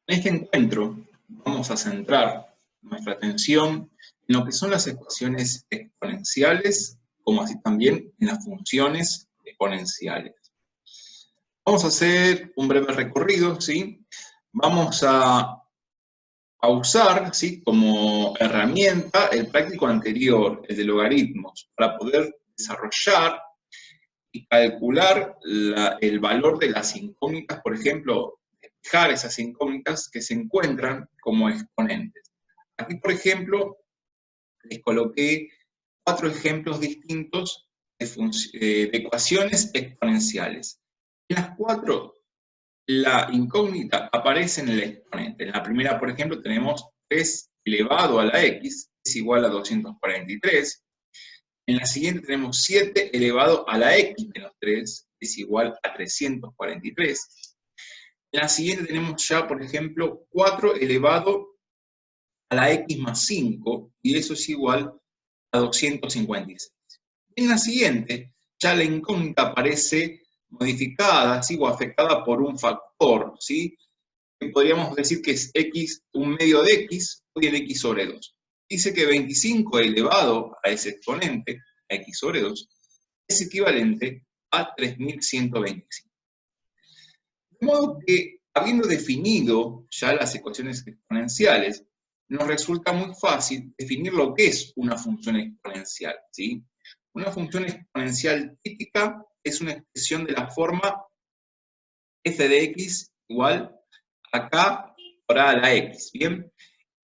En este encuentro vamos a centrar nuestra atención en lo que son las ecuaciones exponenciales, como así también en las funciones exponenciales. Vamos a hacer un breve recorrido, ¿sí? Vamos a usar, ¿sí?, como herramienta el práctico anterior, el de logaritmos, para poder desarrollar y calcular el valor de las incógnitas, por ejemplo, fijar esas incógnitas que se encuentran como exponentes. Aquí, por ejemplo, les coloqué 4 ejemplos distintos de ecuaciones exponenciales. En las 4, la incógnita aparece en el exponente. En la primera, por ejemplo, tenemos 3 elevado a la x es igual a 243. En la siguiente tenemos 7 elevado a la x menos 3 es igual a 343. En la siguiente tenemos ya, por ejemplo, 4 elevado a la x más 5, y eso es igual a 256. En la siguiente, ya la incógnita aparece modificada, ¿sí?, o afectada por un factor, ¿sí?, que podríamos decir que es x, un medio de x, o bien x sobre 2. Dice que 25 elevado a ese exponente, a x sobre 2, es equivalente a 3125. De modo que, habiendo definido ya las ecuaciones exponenciales, nos resulta muy fácil definir lo que es una función exponencial, ¿sí? Una función exponencial típica es una expresión de la forma f de x igual a k por a la x, ¿bien?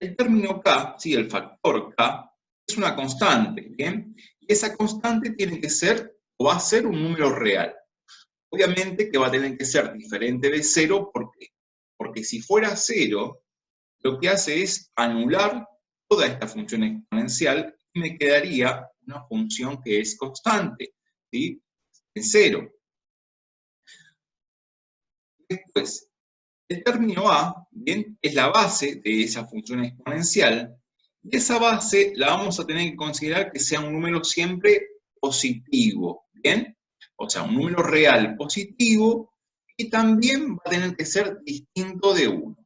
El término k, ¿sí?, el factor k, es una constante, ¿bien? Y esa constante tiene que ser, o va a ser, un número real. Obviamente que va a tener que ser diferente de 0, ¿por qué? Porque si fuera 0, lo que hace es anular toda esta función exponencial y me quedaría una función que es constante, ¿sí?, en 0. Después, el término a, ¿bien?, es la base de esa función exponencial, y esa base la vamos a tener que considerar que sea un número siempre positivo, ¿bien? O sea, un número real positivo, y también va a tener que ser distinto de 1.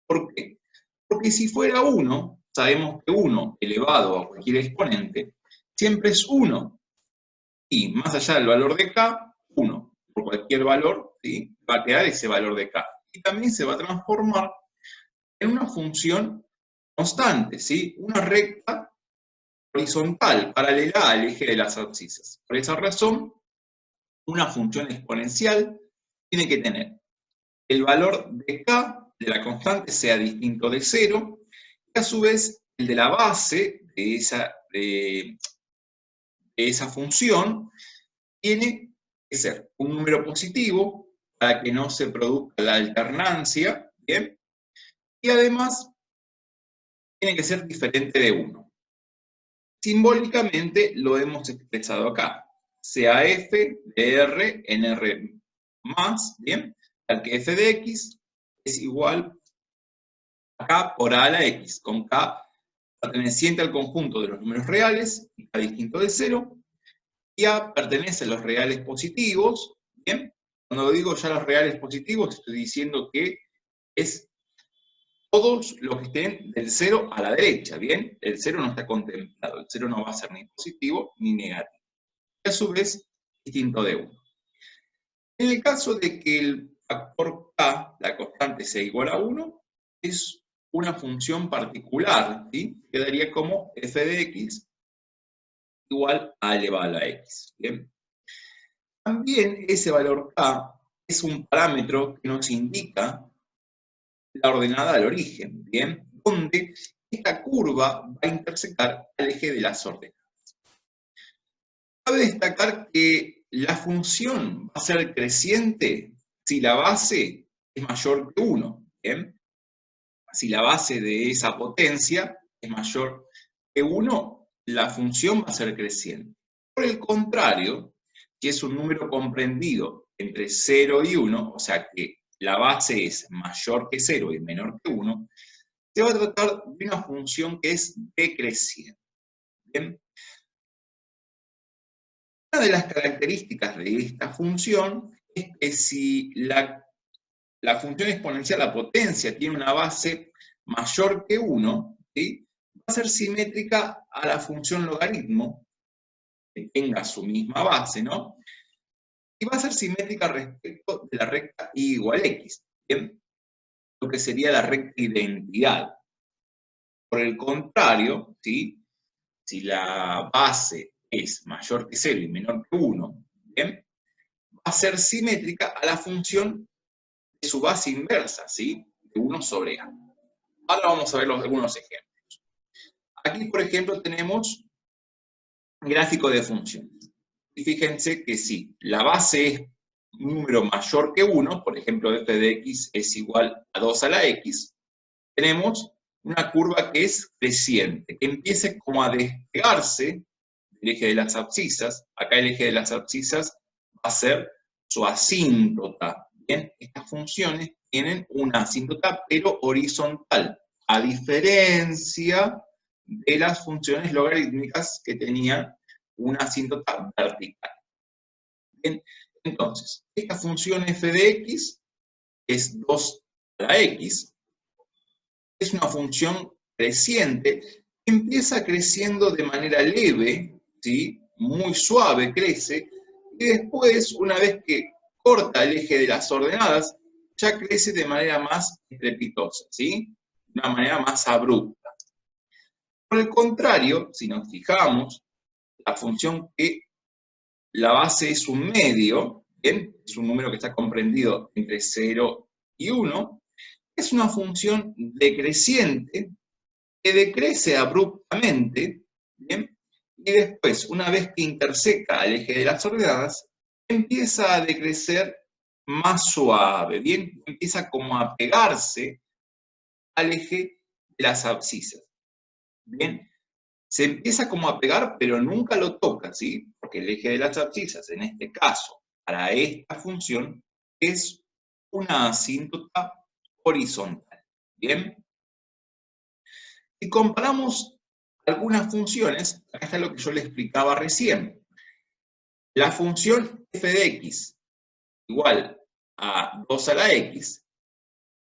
¿Por qué? Porque si fuera 1, sabemos que 1 elevado a cualquier exponente siempre es 1, y más allá del valor de k, 1. Por cualquier valor, ¿sí?, va a quedar ese valor de k. Y también se va a transformar en una función constante, ¿sí?, una recta horizontal, paralela al eje de las abscisas. Por esa razón, una función exponencial tiene que tener el valor de k, de la constante, sea distinto de 0, y a su vez el de la base de esa función tiene que ser un número positivo para que no se produzca la alternancia, ¿bien? Y además tiene que ser diferente de 1. Simbólicamente lo hemos expresado acá. Sea f de r en r más, ¿bien?, tal que f de x es igual a k por a la x, con k perteneciente al conjunto de los números reales, y k distinto de 0, y a pertenece a los reales positivos, ¿bien? Cuando digo ya los reales positivos, estoy diciendo que es todos los que estén del 0 a la derecha, ¿bien? El 0 no está contemplado, el 0 no va a ser ni positivo ni negativo. Y a su vez, distinto de 1. En el caso de que el factor k, la constante, sea igual a 1, es una función particular, ¿sí? Quedaría como f de x igual a elevado a la x, ¿bien? También ese valor k es un parámetro que nos indica la ordenada al origen, ¿bien?, donde esta curva va a intersectar al eje de las ordenadas. Cabe destacar que la función va a ser creciente si la base es mayor que 1, ¿bien? Si la base de esa potencia es mayor que 1, la función va a ser creciente. Por el contrario, si es un número comprendido entre 0 y 1, o sea que la base es mayor que 0 y menor que 1, se va a tratar de una función que es decreciente, ¿bien? Una de las características de esta función es que si la la función exponencial, la potencia, tiene una base mayor que 1, ¿sí? Va a ser simétrica a la función logaritmo, que tenga su misma base, ¿no? Y va a ser simétrica respecto de la recta y igual x, ¿bien? Lo que sería la recta identidad. Por el contrario, ¿sí? Si la base es mayor que 0 y menor que 1, ¿bien? Va a ser simétrica a la función de su base inversa, ¿sí? De 1 sobre a. Ahora vamos a ver algunos ejemplos. Aquí, por ejemplo, tenemos gráfico de funciones. Y fíjense que si la base es un número mayor que 1, por ejemplo, f de x es igual a 2 a la x, tenemos una curva que es creciente, que empieza como a despegarse del eje de las abscisas. Acá el eje de las abscisas va a ser su asíntota. Bien, estas funciones tienen una asíntota pero horizontal, a diferencia de las funciones logarítmicas que tenían una asíntota vertical. Bien, entonces, esta función f de x es 2 a la x, es una función creciente, empieza creciendo de manera leve, ¿sí? Muy suave crece, y después, una vez que corta el eje de las ordenadas, ya crece de manera más estrepitosa, ¿sí? De una manera más abrupta. Por el contrario, si nos fijamos, la función que la base es un medio, ¿bien? Es un número que está comprendido entre 0 y 1, es una función decreciente que decrece abruptamente, ¿bien? Y después, una vez que interseca al eje de las ordenadas, empieza a decrecer más suave, ¿bien? Empieza como a pegarse al eje de las abscisas, ¿bien? Se empieza como a pegar, pero nunca lo toca, ¿sí? Porque el eje de las abscisas, en este caso, para esta función, es una asíntota horizontal, ¿bien? Si comparamos algunas funciones, acá está lo que yo le explicaba recién. La función f de x igual a 2 a la x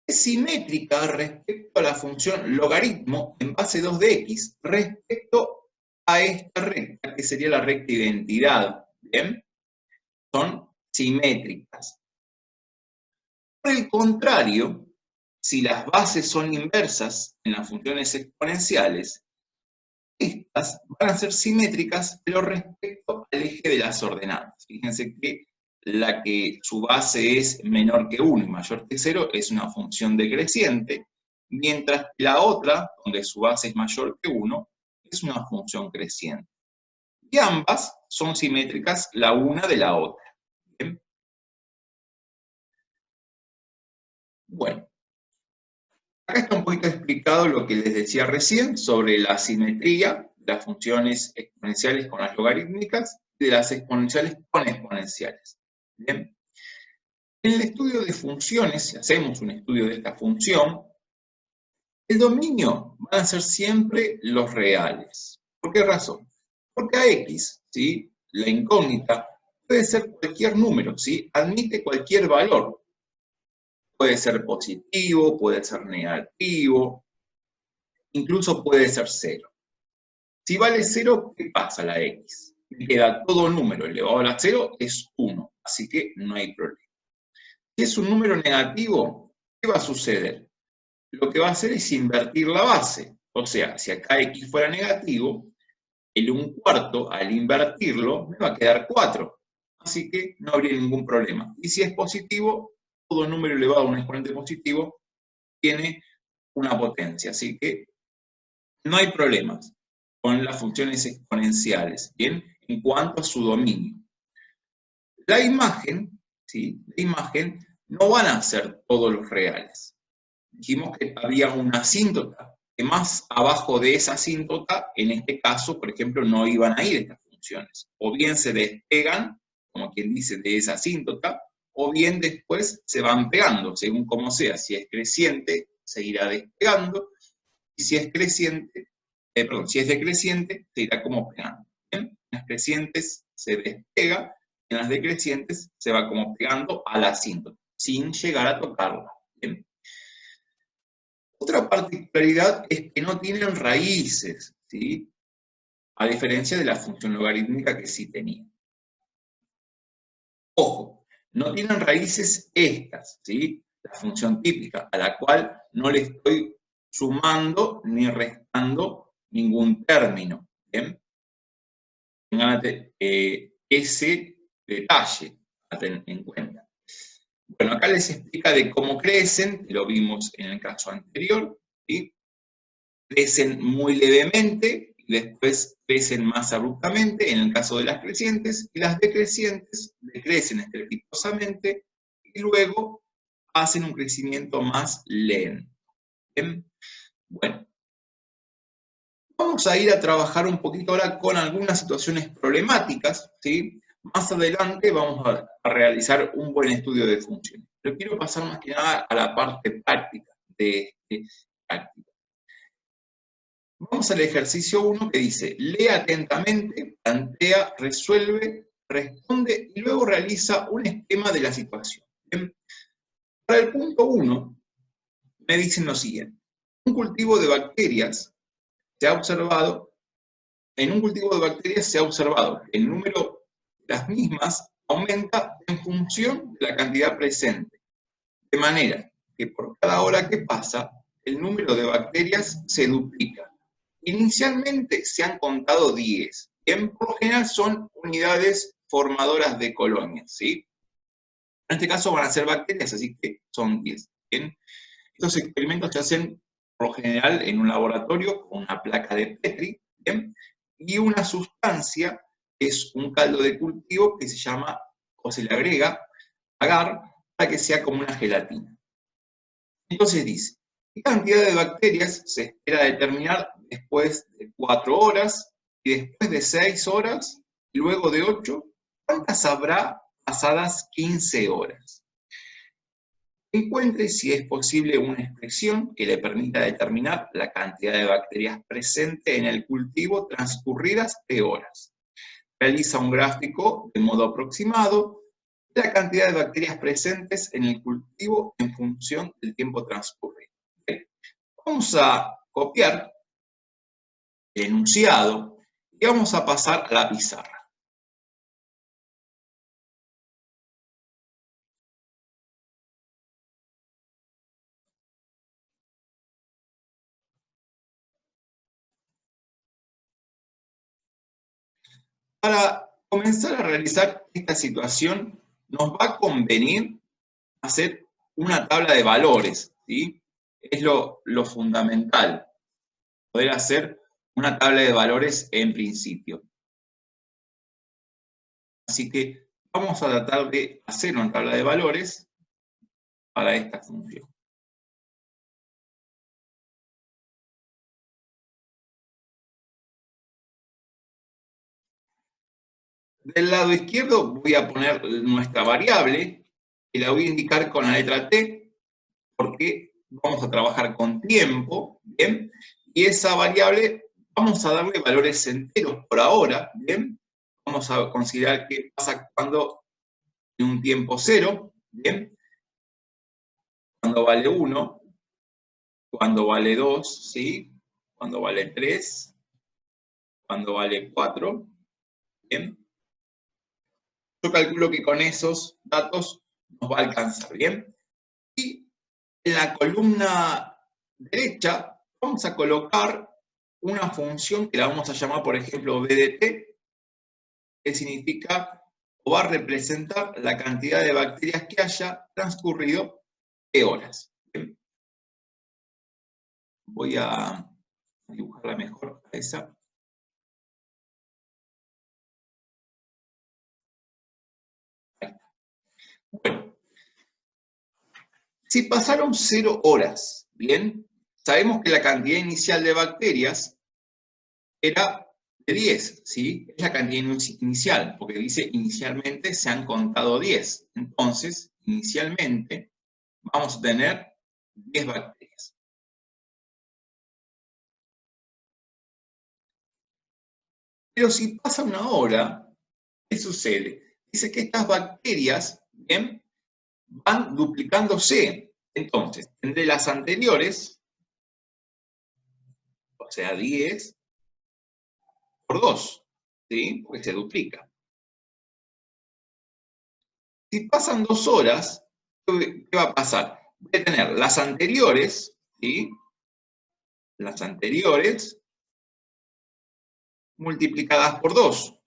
es simétrica respecto a la función logaritmo en base 2 de x respecto a esta recta, que sería la recta identidad. ¿Bien? Son simétricas. Por el contrario, si las bases son inversas en las funciones exponenciales, estas van a ser simétricas, pero respecto al eje de las ordenadas. Fíjense que la que su base es menor que 1 y mayor que 0 es una función decreciente, mientras que la otra, donde su base es mayor que 1, es una función creciente. Y ambas son simétricas la una de la otra. ¿Bien? Bueno, acá está un poquito explicado lo que les decía recién sobre la simetría de las funciones exponenciales con las logarítmicas y de las exponenciales con exponenciales. ¿Bien? En el estudio de funciones, si hacemos un estudio de esta función, el dominio van a ser siempre los reales. ¿Por qué razón? Porque a x, ¿sí? La incógnita, puede ser cualquier número, ¿sí? Admite cualquier valor. Puede ser positivo, puede ser negativo, incluso puede ser 0. Si vale 0, ¿qué pasa a la x? Me queda todo número elevado a la 0 es 1, así que no hay problema. Si es un número negativo, ¿qué va a suceder? Lo que va a hacer es invertir la base. O sea, si acá x fuera negativo, el 1/4 al invertirlo me va a quedar 4. Así que no habría ningún problema. Y si es positivo, todo número elevado a un exponente positivo tiene una potencia. Así que no hay problemas con las funciones exponenciales, ¿bien? En cuanto a su dominio. La imagen, ¿sí? La imagen no van a ser todos los reales. Dijimos que había una asíntota, que más abajo de esa asíntota, en este caso, por ejemplo, no iban a ir estas funciones. O bien se despegan, como quien dice, de esa asíntota, o bien después se van pegando, según como sea. Si es creciente, se irá despegando, y si es creciente, si es decreciente, se irá como pegando. ¿Bien? En las crecientes se despega, en las decrecientes se va como pegando a la asíntota. sin llegar a tocarla. ¿Bien? Otra particularidad es que no tienen raíces, ¿sí? A diferencia de la función logarítmica que sí tenía. Ojo, no tienen raíces estas, ¿sí? La función típica, a la cual no le estoy sumando ni restando ningún término. ¿Bien? Tengan ese detalle a tener en cuenta. Bueno, acá les explica de cómo crecen, lo vimos en el caso anterior, ¿sí? Crecen muy levemente, y después crecen más abruptamente en el caso de las crecientes, y las decrecientes decrecen estrepitosamente y luego hacen un crecimiento más lento. ¿Bien? Bueno, vamos a ir a trabajar un poquito ahora con algunas situaciones problemáticas, ¿sí? Más adelante vamos a realizar un buen estudio de funciones. Pero quiero pasar más que nada a la parte práctica de este práctica. Vamos al ejercicio 1 que dice, lee atentamente, plantea, resuelve, responde y luego realiza un esquema de la situación. ¿Bien? Para el punto 1 me dicen lo siguiente, un cultivo de bacterias se ha observado. En un cultivo de bacterias se ha observado que el número de las mismas aumenta en función de la cantidad presente, de manera que por cada hora que pasa, el número de bacterias se duplica. Inicialmente se han contado 10, que por lo general son unidades formadoras de colonias, ¿sí? En este caso van a ser bacterias, así que son 10. ¿Bien? Estos experimentos se hacen por lo general en un laboratorio con una placa de Petri, ¿bien? Y una sustancia que es un caldo de cultivo que se llama, o se le agrega, agar, para que sea como una gelatina. Entonces dice, ¿qué cantidad de bacterias se espera determinar después de 4 horas, y después de 6 horas, y luego de 8? ¿Cuántas habrá pasadas 15 horas? Encuentre si es posible una expresión que le permita determinar la cantidad de bacterias presente en el cultivo transcurridas de horas. Realiza un gráfico de modo aproximado de la cantidad de bacterias presentes en el cultivo en función del tiempo transcurrido. ¿Okay? Vamos a copiar el enunciado y vamos a pasar a la pizarra. Para comenzar a realizar esta situación, nos va a convenir hacer una tabla de valores, ¿sí? Es lo fundamental, poder hacer una tabla de valores en principio. Así que vamos a tratar de hacer una tabla de valores para esta función. Del lado izquierdo voy a poner nuestra variable, y la voy a indicar con la letra T, porque vamos a trabajar con tiempo, ¿bien? Y esa variable vamos a darle valores enteros por ahora, ¿bien? Vamos a considerar qué pasa cuando en un tiempo 0, ¿bien? Cuando vale 1, cuando vale 2, ¿sí? Cuando vale 3, cuando vale 4, ¿bien? Yo calculo que con esos datos nos va a alcanzar, ¿bien? Y en la columna derecha vamos a colocar una función que la vamos a llamar, por ejemplo, BDT, que significa o va a representar la cantidad de bacterias que haya transcurrido de horas. ¿Bien? Voy a dibujarla mejor a esa. Ahí está. Bueno, si pasaron 0 horas, ¿bien? Sabemos que la cantidad inicial de bacterias era de 10, ¿sí? Es la cantidad inicial, porque dice inicialmente se han contado 10. Entonces, inicialmente vamos a tener 10 bacterias. Pero si pasa una hora, ¿qué sucede? Dice que estas bacterias, ¿bien? van duplicándose. Entonces, tendré las anteriores, o sea, 10 por 2, ¿sí? Porque se duplica. Si pasan 2 horas, ¿qué va a pasar? Voy a tener las anteriores, ¿sí? Las anteriores multiplicadas por 2.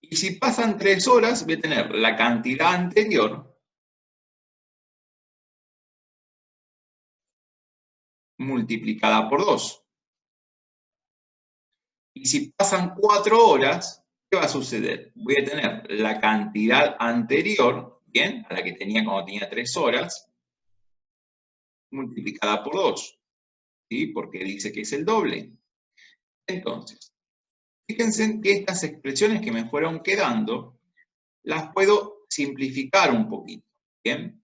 Y si pasan 3 horas, voy a tener la cantidad anterior multiplicada por 2. Y si pasan 4 horas, ¿qué va a suceder? Voy a tener la cantidad anterior, ¿bien? A la que tenía cuando tenía 3 horas, multiplicada por 2. ¿Sí? Porque dice que es el doble. Entonces, fíjense que estas expresiones que me fueron quedando, las puedo simplificar un poquito, ¿bien?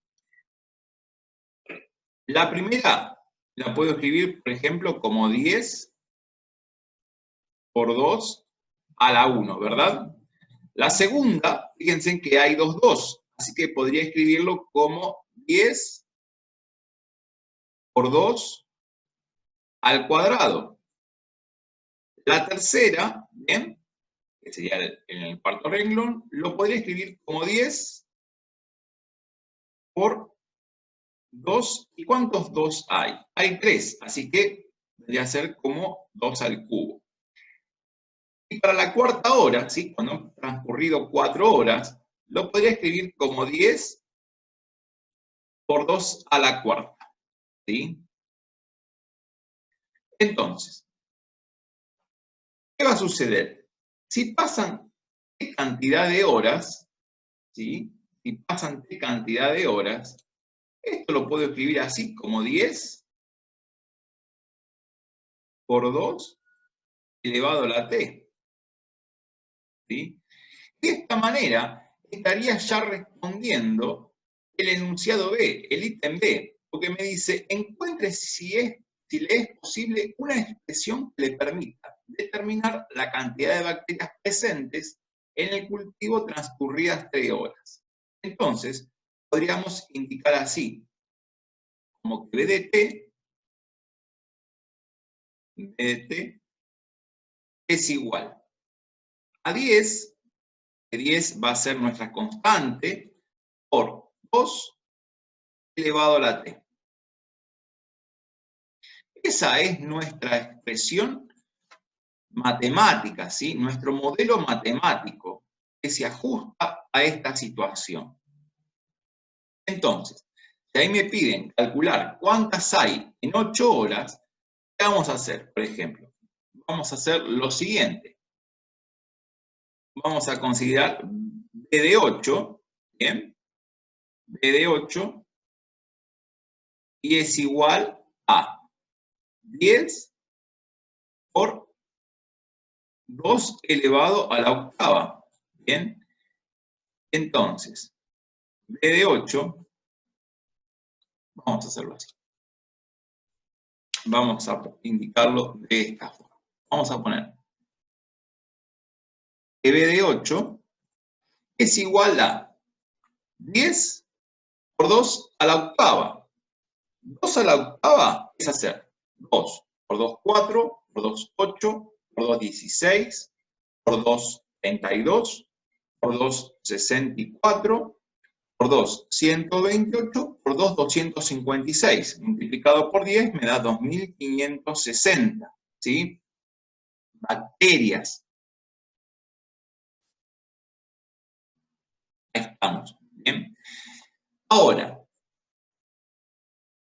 La primera la puedo escribir, por ejemplo, como 10 por 2 a la 1, ¿verdad? La segunda, fíjense que hay 2, así que podría escribirlo como 10 por 2 al cuadrado. La tercera, ¿bien? Que sería en el cuarto renglón, lo podría escribir como 10 por 2. ¿Y cuántos 2 hay? Hay 3, así que debería ser como 2 al cubo. Y para la cuarta hora, ¿sí? Cuando han transcurrido 4 horas, lo podría escribir como 10 por 2 a la cuarta, ¿sí? Entonces, ¿qué va a suceder? Si pasan T cantidad de horas, ¿sí? Si pasan T cantidad de horas, esto lo puedo escribir así, como 10 por 2 elevado a la T, ¿sí? De esta manera, estaría ya respondiendo el enunciado B, el ítem B, porque me dice, encuentre si le es posible una expresión que le permita determinar la cantidad de bacterias presentes en el cultivo transcurridas 3 horas. Entonces, podríamos indicar así, como que BDT es igual a 10, que 10 va a ser nuestra constante, por 2 elevado a la T. Esa es nuestra expresión matemática, ¿sí? Nuestro modelo matemático que se ajusta a esta situación. Entonces, si ahí me piden calcular cuántas hay en 8 horas, ¿qué vamos a hacer? Por ejemplo, vamos a hacer lo siguiente. Vamos a considerar B de 8, ¿bien? B de 8, y es igual a 10 por 2 elevado a la octava, ¿bien? Entonces, B de 8, vamos a hacerlo así. Vamos a indicarlo de esta forma. Vamos a poner que B de 8 es igual a 10 por 2 a la octava. 2 a la octava es hacer 2 por 2, 4, por 2, 8, por 2, 16, por 2, 32, por 2, 64, por 2, 128, por 2, 256. Multiplicado por 10 me da 2560, ¿sí? Bacterias. Ahí estamos, ¿bien? Ahora,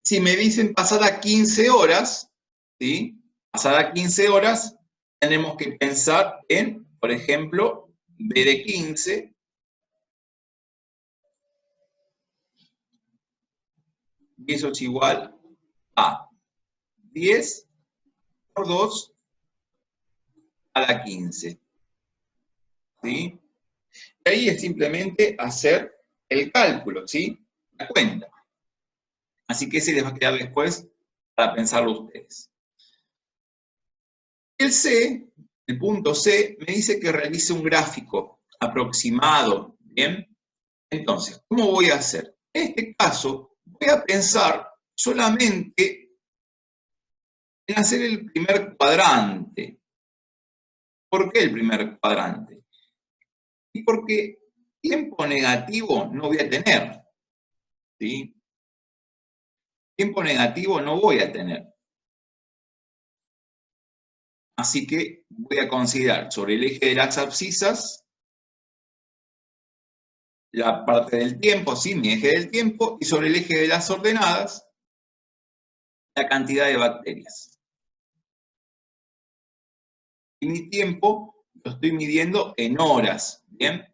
si me dicen pasar a 15 horas, ¿sí? Pasar a 15 horas, tenemos que pensar en, por ejemplo, B de 15, y eso es igual a 10 por 2 a la 15. ¿Sí? Y ahí es simplemente hacer el cálculo, ¿sí? La cuenta. Así que ese les va a quedar después para pensarlo ustedes. El C, el punto C, me dice que realice un gráfico aproximado, ¿bien? Entonces, ¿cómo voy a hacer? En este caso, voy a pensar solamente en hacer el primer cuadrante. ¿Por qué el primer cuadrante? Y porque tiempo negativo no voy a tener, ¿sí? Tiempo negativo no voy a tener. Así que voy a considerar sobre el eje de las abscisas la parte del tiempo, ¿sí? Mi eje del tiempo, y sobre el eje de las ordenadas la cantidad de bacterias. Y mi tiempo lo estoy midiendo en horas, ¿bien?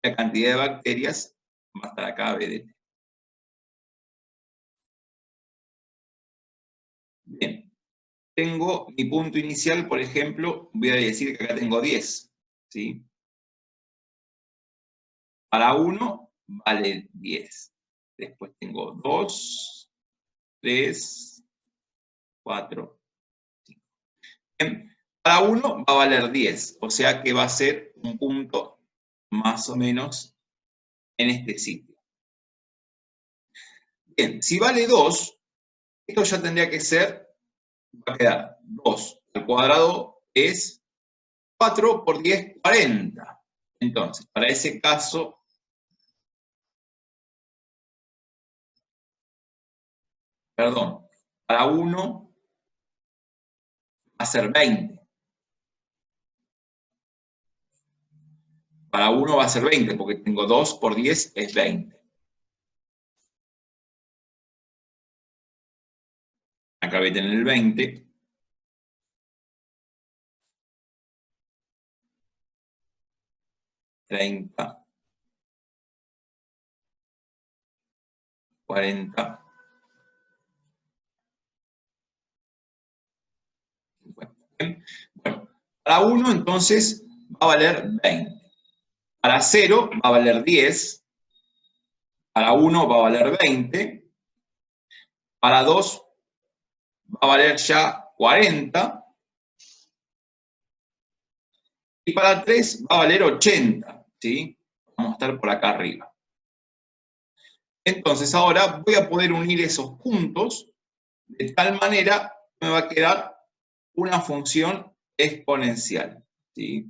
La cantidad de bacterias va a estar acá, BDT. Bien. Tengo mi punto inicial, por ejemplo, voy a decir que acá tengo 10, ¿sí? Para 1 vale 10. Después tengo 2, 3, 4, 5. Bien. Para 1 va a valer 10, o sea que va a ser un punto más o menos en este sitio. Bien, si vale 2, esto ya tendría que ser, va a quedar 2 al cuadrado es 4 por 10, 40. Entonces, para ese caso, perdón, para 1 va a ser 20. Para 1 va a ser 20, porque tengo 2 por 10 es 20. Acá voy a tener el 20. 30. 40. 50. ¿Bien? Bueno, para 1 entonces va a valer 20. Para 0 va a valer 10. Para 1 va a valer 20. Para 2 va a valer ya 40. Y para 3 va a valer 80. ¿Sí? Vamos a estar por acá arriba. Entonces ahora voy a poder unir esos puntos de tal manera que me va a quedar una función exponencial, ¿sí?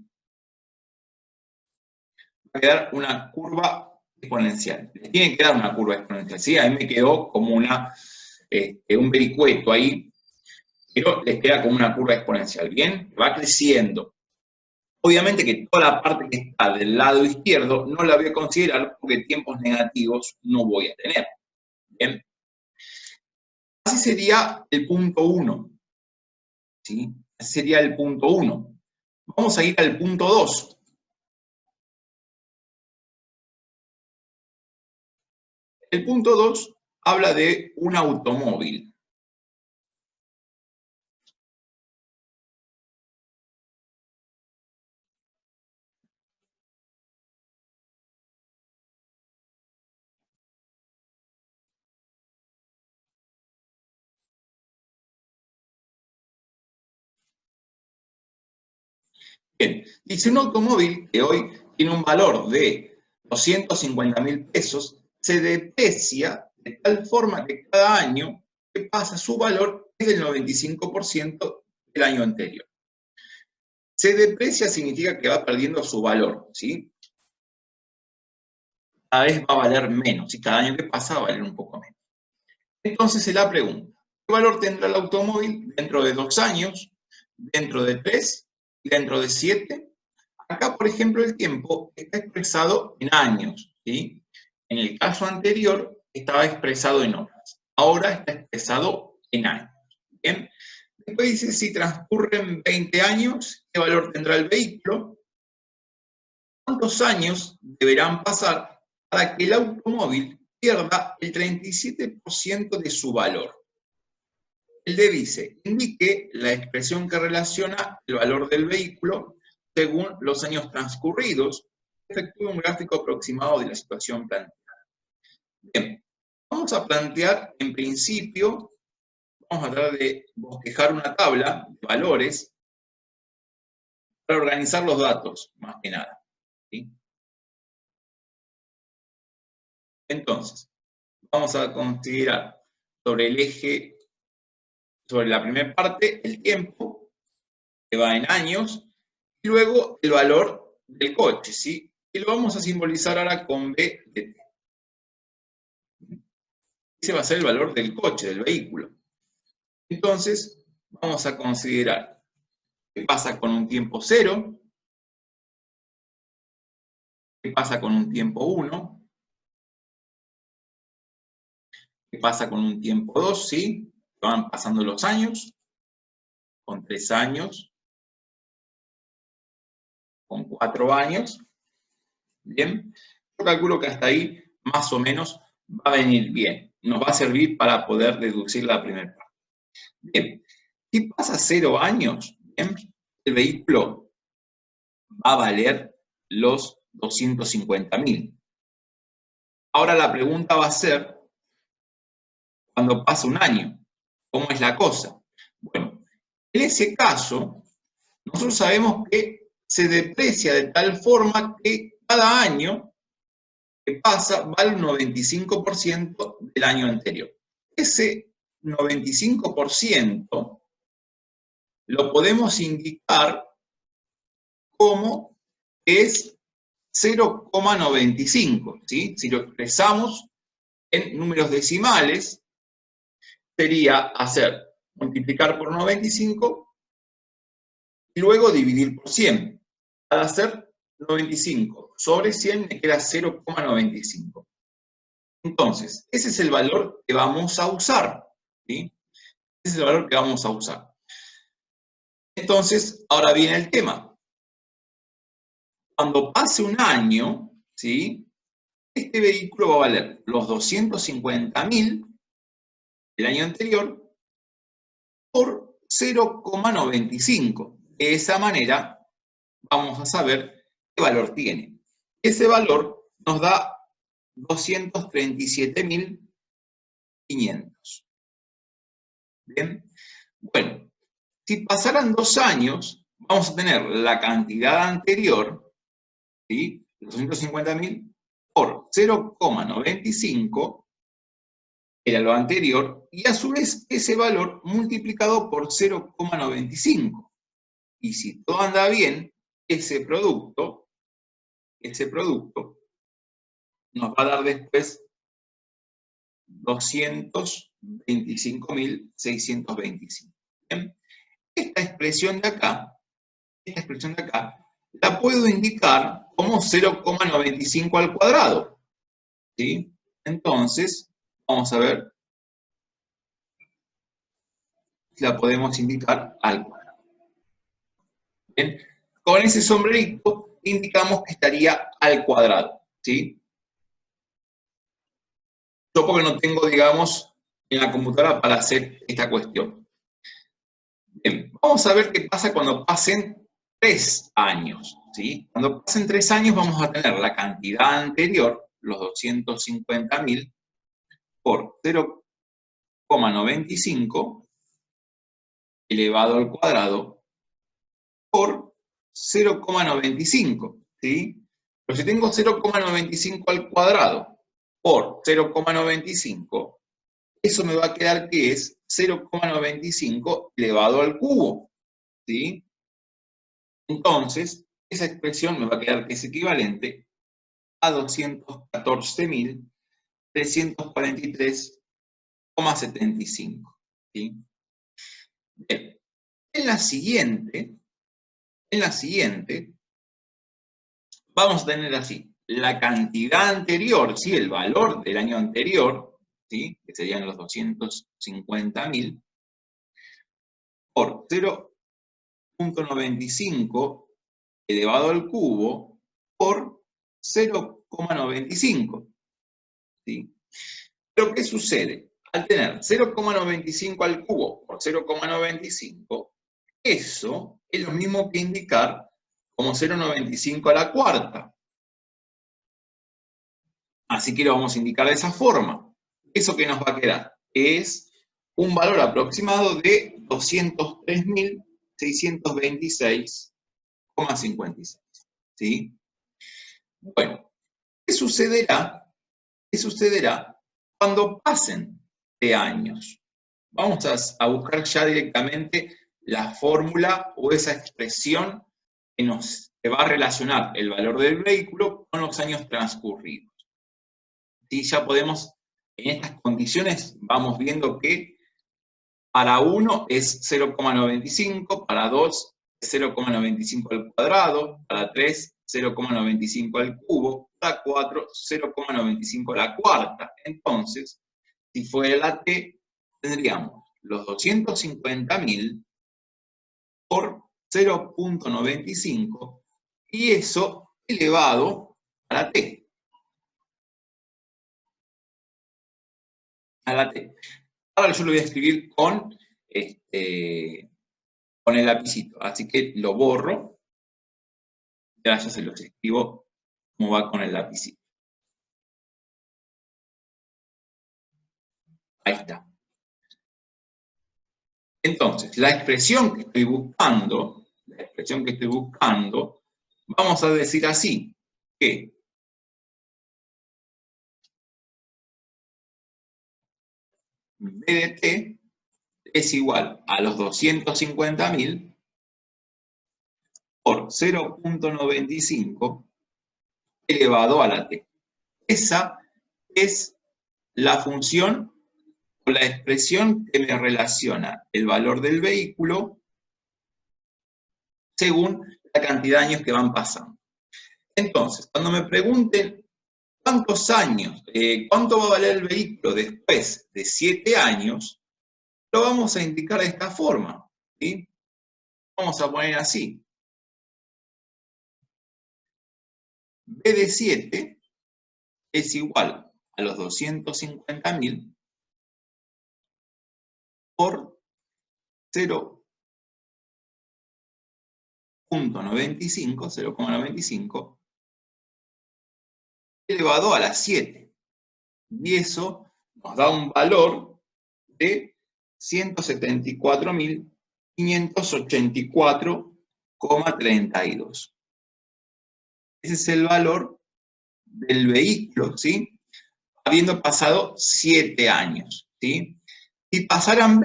Va a quedar una curva exponencial. Les tiene que dar una curva exponencial, ¿sí? Ahí me quedó como un vericueto ahí, pero les queda como una curva exponencial, ¿bien? Va creciendo. Obviamente que toda la parte que está del lado izquierdo no la voy a considerar porque tiempos negativos no voy a tener, ¿bien? Así sería el punto 1, ¿sí? Así sería el punto 1. Vamos a ir al punto 2. El punto 2 habla de un automóvil. Bien, dice un automóvil que hoy tiene un valor de 250.000 pesos, se deprecia de tal forma que cada año que pasa su valor es del 95% del año anterior. Se deprecia significa que va perdiendo su valor, ¿sí? Cada vez va a valer menos y cada año que pasa va a valer un poco menos. Entonces se la pregunta, ¿qué valor tendrá el automóvil dentro de 2 años, dentro de 3 y dentro de 7? Acá, por ejemplo, el tiempo está expresado en años, ¿sí? En el caso anterior estaba expresado en horas. Ahora está expresado en años. ¿Bien? Después dice, si transcurren 20 años, ¿qué valor tendrá el vehículo? ¿Cuántos años deberán pasar para que el automóvil pierda el 37% de su valor? El D dice, indique la expresión que relaciona el valor del vehículo según los años transcurridos. Efectúe un gráfico aproximado de la situación planteada. Bien, vamos a plantear en principio, vamos a tratar de bosquejar una tabla de valores para organizar los datos, más que nada, ¿sí? Entonces, vamos a considerar sobre el eje, sobre la primera parte, el tiempo, que va en años, y luego el valor del coche, ¿sí? Y lo vamos a simbolizar ahora con B de T. Ese va a ser el valor del coche, del vehículo. Entonces, vamos a considerar qué pasa con un tiempo 0, qué pasa con un tiempo 1, qué pasa con un tiempo 2, ¿sí? Van pasando los años, con 3 años, con 4 años. Bien, yo calculo que hasta ahí más o menos va a venir bien. Nos va a servir para poder deducir la primera parte. Bien, si pasa 0 años, bien, el vehículo va a valer los 250.000. Ahora la pregunta va a ser, cuando pasa un año, ¿cómo es la cosa? Bueno, en ese caso, nosotros sabemos que se deprecia de tal forma que cada año que pasa vale un 95% del año anterior. Ese 95% lo podemos indicar como es 0,95, ¿sí? Si lo expresamos en números decimales, sería hacer multiplicar por 95 y luego dividir por 100. Al hacer 95 sobre 100 me queda 0,95. Entonces, ese es el valor que vamos a usar, ¿sí? Ese es el valor que vamos a usar. Entonces, ahora viene el tema. Cuando pase un año, ¿sí? Este vehículo va a valer los 250.000 del año anterior por 0,95. De esa manera vamos a saber qué valor tiene. Ese valor nos da 237.500. Bien, bueno, si pasaran 2 años, vamos a tener la cantidad anterior, ¿sí? 250.000 por 0,95, era lo anterior, y a su vez ese valor multiplicado por 0,95. Y si todo anda bien, ese producto nos va a dar después 225.625. ¿Bien? Esta expresión de acá, la puedo indicar como 0,95 al cuadrado, ¿sí? Entonces, vamos a ver si la podemos indicar al cuadrado. Bien, con ese sombrerito indicamos que estaría al cuadrado, ¿sí? Yo porque no tengo, digamos, en la computadora para hacer esta cuestión. Bien, vamos a ver qué pasa cuando pasen 3 años, ¿sí? Cuando pasen 3 años vamos a tener la cantidad anterior, los 250.000, por 0,95 elevado al cuadrado por 0,95, ¿sí? Pero si tengo 0,95 al cuadrado por 0,95, eso me va a quedar que es 0,95 elevado al cubo, ¿sí? Entonces, esa expresión me va a quedar que es equivalente a 214.343,75, ¿sí? Bien. En la siguiente, vamos a tener así, la cantidad anterior, ¿sí? El valor del año anterior, ¿sí? Que serían los 250.000, por 0,95 elevado al cubo por 0,95, ¿sí? Pero ¿qué sucede? Al tener 0,95 al cubo por 0,95, eso es lo mismo que indicar como 0,95 a la cuarta. Así que lo vamos a indicar de esa forma. ¿Eso qué nos va a quedar? Es un valor aproximado de 203.626,56. ¿Sí? Bueno, ¿qué sucederá ¿Qué sucederá cuando pasen de años? Vamos a buscar ya directamente la fórmula o esa expresión que va a relacionar el valor del vehículo con los años transcurridos. Y ya podemos, en estas condiciones, vamos viendo que para 1 es 0,95, para 2 es 0,95 al cuadrado, para 3 0,95 al cubo, para 4 0,95 a la cuarta. Entonces, si fuera la t, tendríamos los 250.000 por 0,95 y eso elevado a la t. Ahora yo lo voy a escribir con el lapicito, así que lo borro. Ya se los escribo como va con el lapicito. Ahí está. Entonces, la expresión que estoy buscando, vamos a decir así, que B de t es igual a los 250.000 por 0,95 elevado a la t. Esa es la función o la expresión que me relaciona el valor del vehículo según la cantidad de años que van pasando. Entonces, cuando me pregunten cuántos años, cuánto va a valer el vehículo después de 7 años, lo vamos a indicar de esta forma, ¿sí? Vamos a poner así. B de 7 es igual a los 250.000 por 0,95 elevado a la 7. Y eso nos da un valor de 174.584,32. Ese es el valor del vehículo, ¿sí? Habiendo pasado 7 años, ¿sí? Si pasaran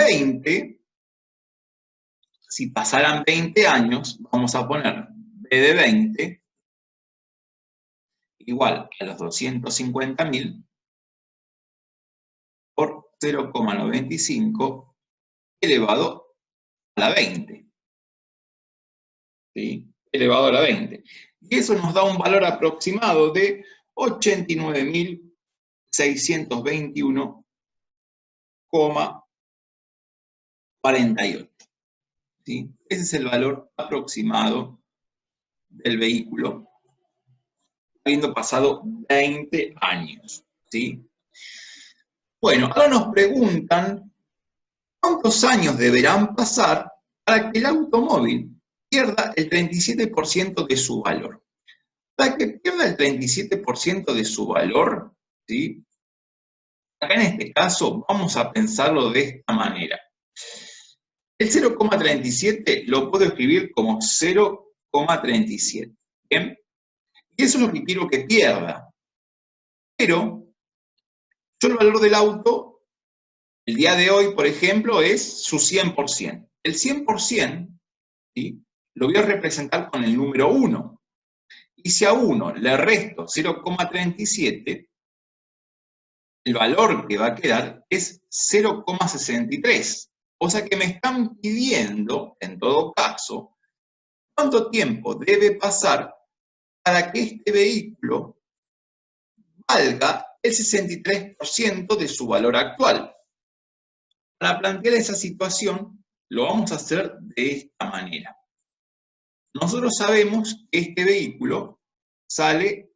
20 años, vamos a poner B de 20 igual a los 250.000 por 0,95 elevado a la 20. ¿Sí? Elevado a la 20. Y eso nos da un valor aproximado de 89.621,48. ¿Sí? Ese es el valor aproximado del vehículo, habiendo pasado 20 años. ¿Sí? Bueno, ahora nos preguntan cuántos años deberán pasar para que el automóvil pierda el 37% de su valor. Para que pierda el 37% de su valor, ¿sí? Acá en este caso vamos a pensarlo de esta manera. El 0,37 lo puedo escribir como 0,37. ¿Bien? Y eso es lo que quiero que pierda. Pero yo el valor del auto, el día de hoy, por ejemplo, es su 100%. El 100%, ¿sí? Lo voy a representar con el número 1. Y si a 1 le resto 0,37, el valor que va a quedar es 0,63. O sea que me están pidiendo, en todo caso, cuánto tiempo debe pasar para que este vehículo valga el 63% de su valor actual. Para plantear esa situación, lo vamos a hacer de esta manera. Nosotros sabemos que este vehículo sale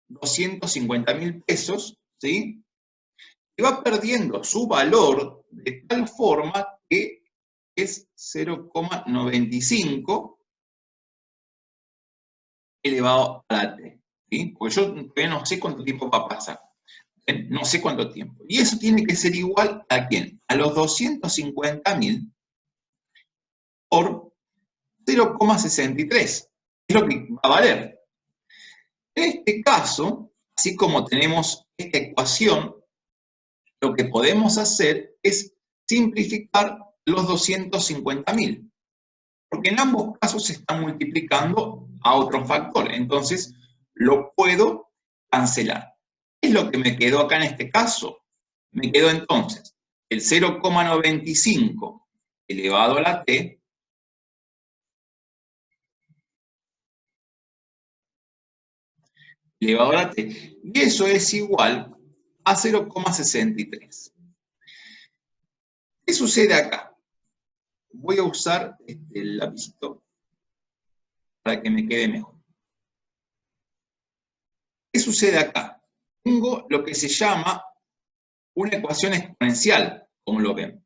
250.000 pesos, ¿sí? Y va perdiendo su valor de tal forma que es 0,95 elevado a la t. ¿Sí? Porque yo no sé cuánto tiempo va a pasar. No sé cuánto tiempo. Y eso tiene que ser igual a ¿quién? A los 250.000 por 0,63. Es lo que va a valer. En este caso, Así como tenemos esta ecuación, lo que podemos hacer es simplificar los 250.000, porque en ambos casos se está multiplicando a otro factor, entonces lo puedo cancelar. ¿Qué es lo que me quedó acá en este caso? Me quedó entonces el 0,95 elevado a la t elevado a la t, y eso es igual a 0,63. ¿Qué sucede acá? Voy a usar el lapicito para que me quede mejor. ¿Qué sucede acá? Tengo lo que se llama una ecuación exponencial, como lo ven.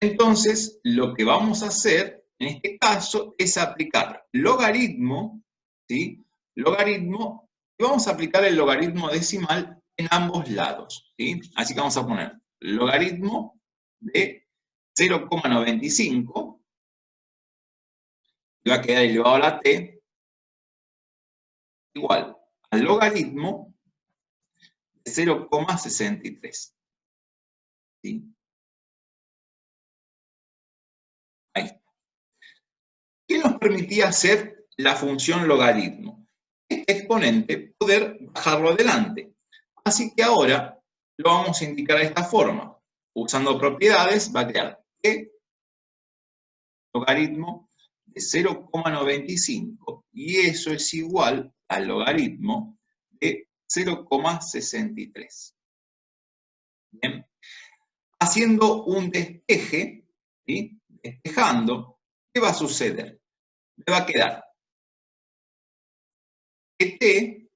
Entonces, lo que vamos a hacer en este caso es aplicar logaritmo, ¿sí? Logaritmo, y vamos a aplicar el logaritmo decimal en ambos lados, ¿sí? Así que vamos a poner logaritmo de 0,95, y va a quedar elevado a la t, igual al logaritmo de 0,63. ¿Sí? Ahí está. ¿Qué nos permitía hacer la función logaritmo? Este exponente, poder bajarlo adelante. Así que ahora lo vamos a indicar de esta forma. Usando propiedades va a quedar que logaritmo de 0,95 y eso es igual al logaritmo de 0,63. Bien. Haciendo un despeje, ¿sí? Despejando, ¿qué va a suceder? Me va a quedar que t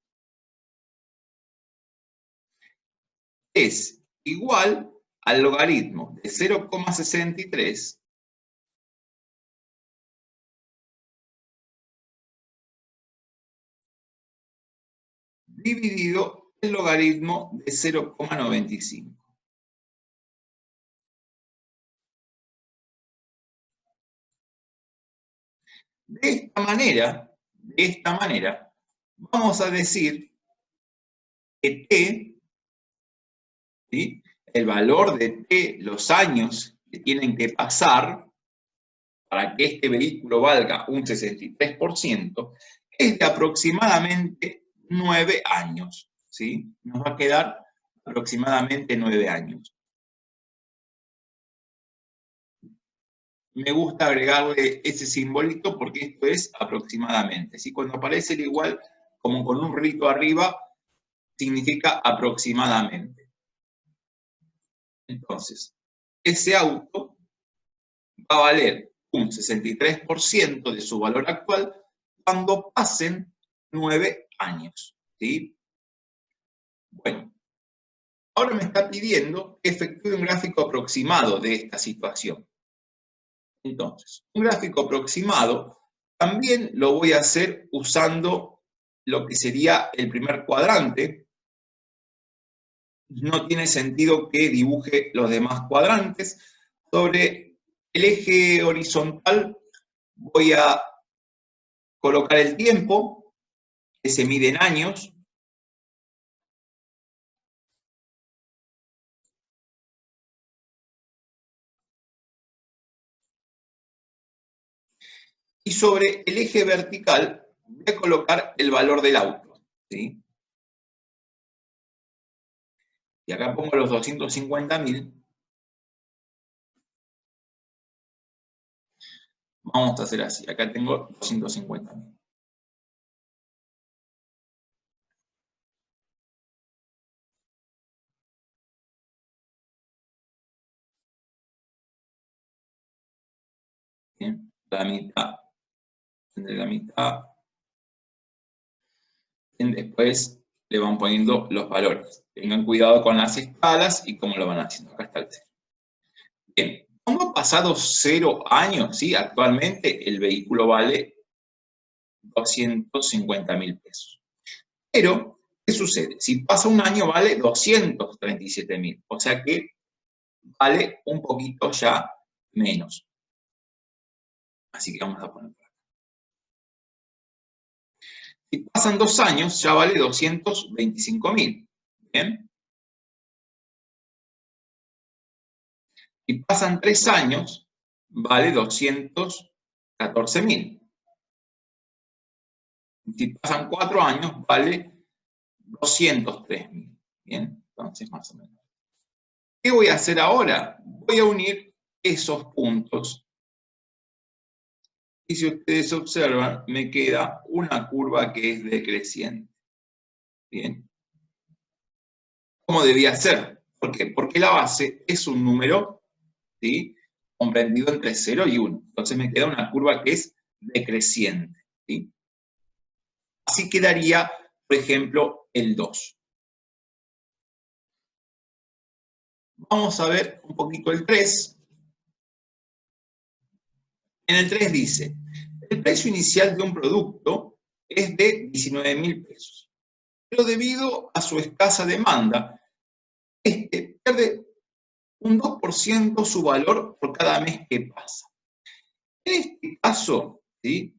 es igual al logaritmo de 0,63 dividido el logaritmo de 0,95. De esta manera, vamos a decir que t, ¿sí? El valor de t, los años que tienen que pasar para que este vehículo valga un 63%, es de aproximadamente 9 años. ¿Sí? Nos va a quedar aproximadamente 9 años. Me gusta agregarle ese simbolito porque esto es aproximadamente. ¿Sí? Cuando aparece el igual, como con un rito arriba, significa aproximadamente. Entonces, ese auto va a valer un 63% de su valor actual cuando pasen 9 años. ¿Sí? Bueno, ahora me está pidiendo que efectúe un gráfico aproximado de esta situación. Entonces, un gráfico aproximado también lo voy a hacer usando lo que sería el primer cuadrante. No tiene sentido que dibuje los demás cuadrantes. Sobre el eje horizontal voy a colocar el tiempo, que se mide en años. Y sobre el eje vertical voy a colocar el valor del auto. ¿Sí? Y acá pongo los 250.000. Vamos a hacer así. Acá tengo 250.000. Bien, la mitad, entre la mitad. Bien, después le van poniendo los valores. Tengan cuidado con las escalas y cómo lo van haciendo. Acá está el 0. Bien, como ha pasado 0 años, ¿sí? Actualmente el vehículo vale 250.000 pesos. Pero, ¿qué sucede? Si pasa un año vale 237.000. O sea que vale un poquito ya menos. Así que vamos a poner. Si pasan 2 años, ya vale 225.000. ¿Bien? Si pasan 3 años, vale 214.000. Si pasan 4 años, vale 203.000. Bien, entonces más o menos. ¿Qué voy a hacer ahora? Voy a unir esos puntos. Y si ustedes observan, me queda una curva que es decreciente. Bien. ¿Cómo debía ser? ¿Por qué? Porque la base es un número, ¿sí?, comprendido entre 0 y 1. Entonces me queda una curva que es decreciente. ¿Sí? Así quedaría, por ejemplo, el 2. Vamos a ver un poquito el 3. En el 3 dice, el precio inicial de un producto es de 19.000 pesos. Pero debido a su escasa demanda, este pierde un 2% su valor por cada mes que pasa. En este caso, ¿sí?,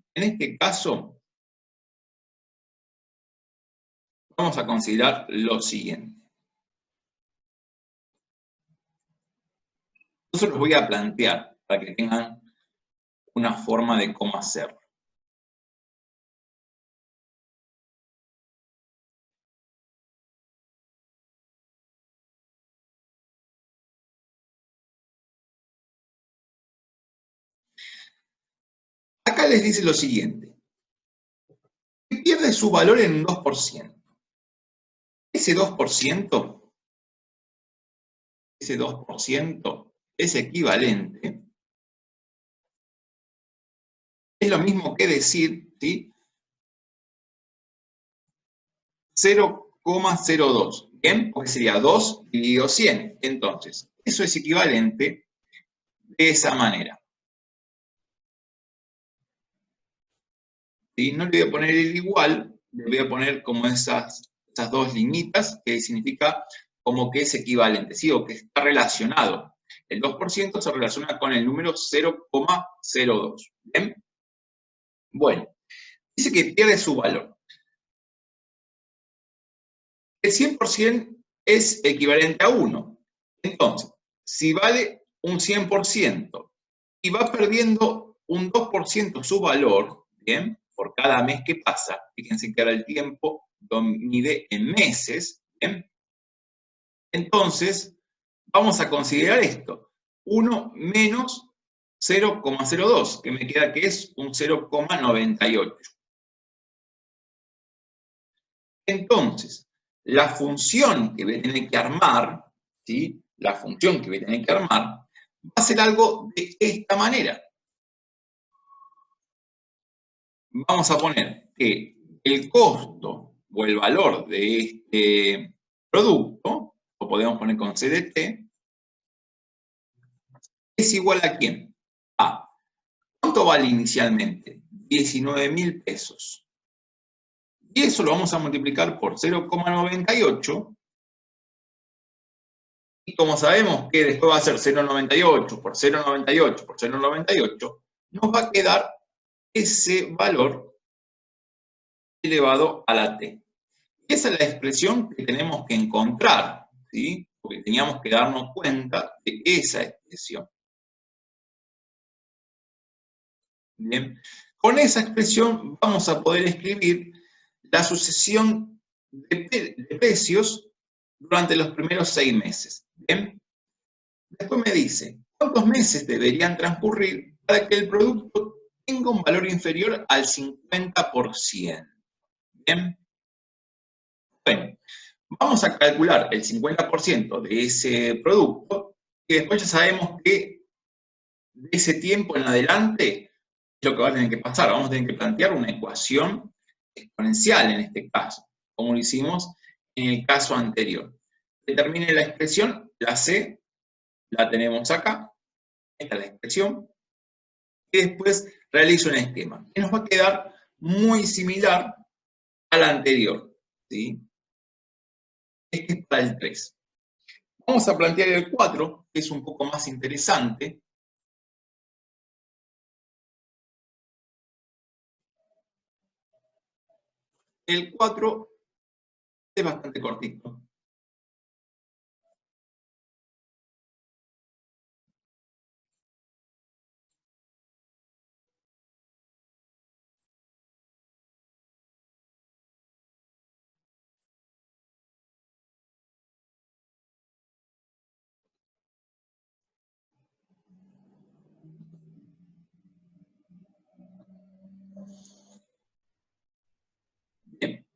vamos a considerar lo siguiente. Yo se los voy a plantear para que tengan una forma de cómo hacerlo. Acá les dice lo siguiente, que pierde su valor en un 2%. Ese 2% es equivalente, es lo mismo que decir, ¿sí?, 0,02. ¿Bien? Porque sería 2 dividido 100. Entonces, eso es equivalente de esa manera. ¿Sí? No le voy a poner el igual, le voy a poner como esas dos linitas, que significa como que es equivalente, ¿sí?, o que está relacionado. El 2% se relaciona con el número 0,02. ¿Bien? Bueno, dice que pierde su valor. El 100% es equivalente a 1. Entonces, si vale un 100% y va perdiendo un 2% su valor, ¿bien?, por cada mes que pasa, fíjense que ahora el tiempo lo mide en meses, ¿bien? Entonces, vamos a considerar esto, 1 menos 0,02, que me queda que es un 0,98. Entonces, la función que voy a tener que armar, ¿sí?, la función que voy a tener que armar, va a ser algo de esta manera. Vamos a poner que el costo o el valor de este producto, lo podemos poner con CDT, es igual a ¿quién? A. ¿Cuánto vale inicialmente? 19.000 pesos. Y eso lo vamos a multiplicar por 0,98. Y como sabemos que después va a ser 0,98 por 0,98 por 0,98, nos va a quedar ese valor elevado a la t. Y esa es la expresión que tenemos que encontrar, ¿sí?, porque teníamos que darnos cuenta de esa expresión. Bien, con esa expresión vamos a poder escribir la sucesión de precios durante los primeros 6 meses. Bien, después me dice, ¿cuántos meses deberían transcurrir para que el producto tenga un valor inferior al 50%? Bien, bueno, vamos a calcular el 50% de ese producto, y después ya sabemos que de ese tiempo en adelante es lo que va a tener que pasar. Vamos a tener que plantear una ecuación exponencial en este caso, como lo hicimos en el caso anterior. Determine la expresión, la C, la tenemos acá, esta es la expresión, y después realizo un esquema, que nos va a quedar muy similar al anterior, ¿sí? Este es para el 3. Vamos a plantear el 4, que es un poco más interesante. El 4 es bastante cortito. Bien.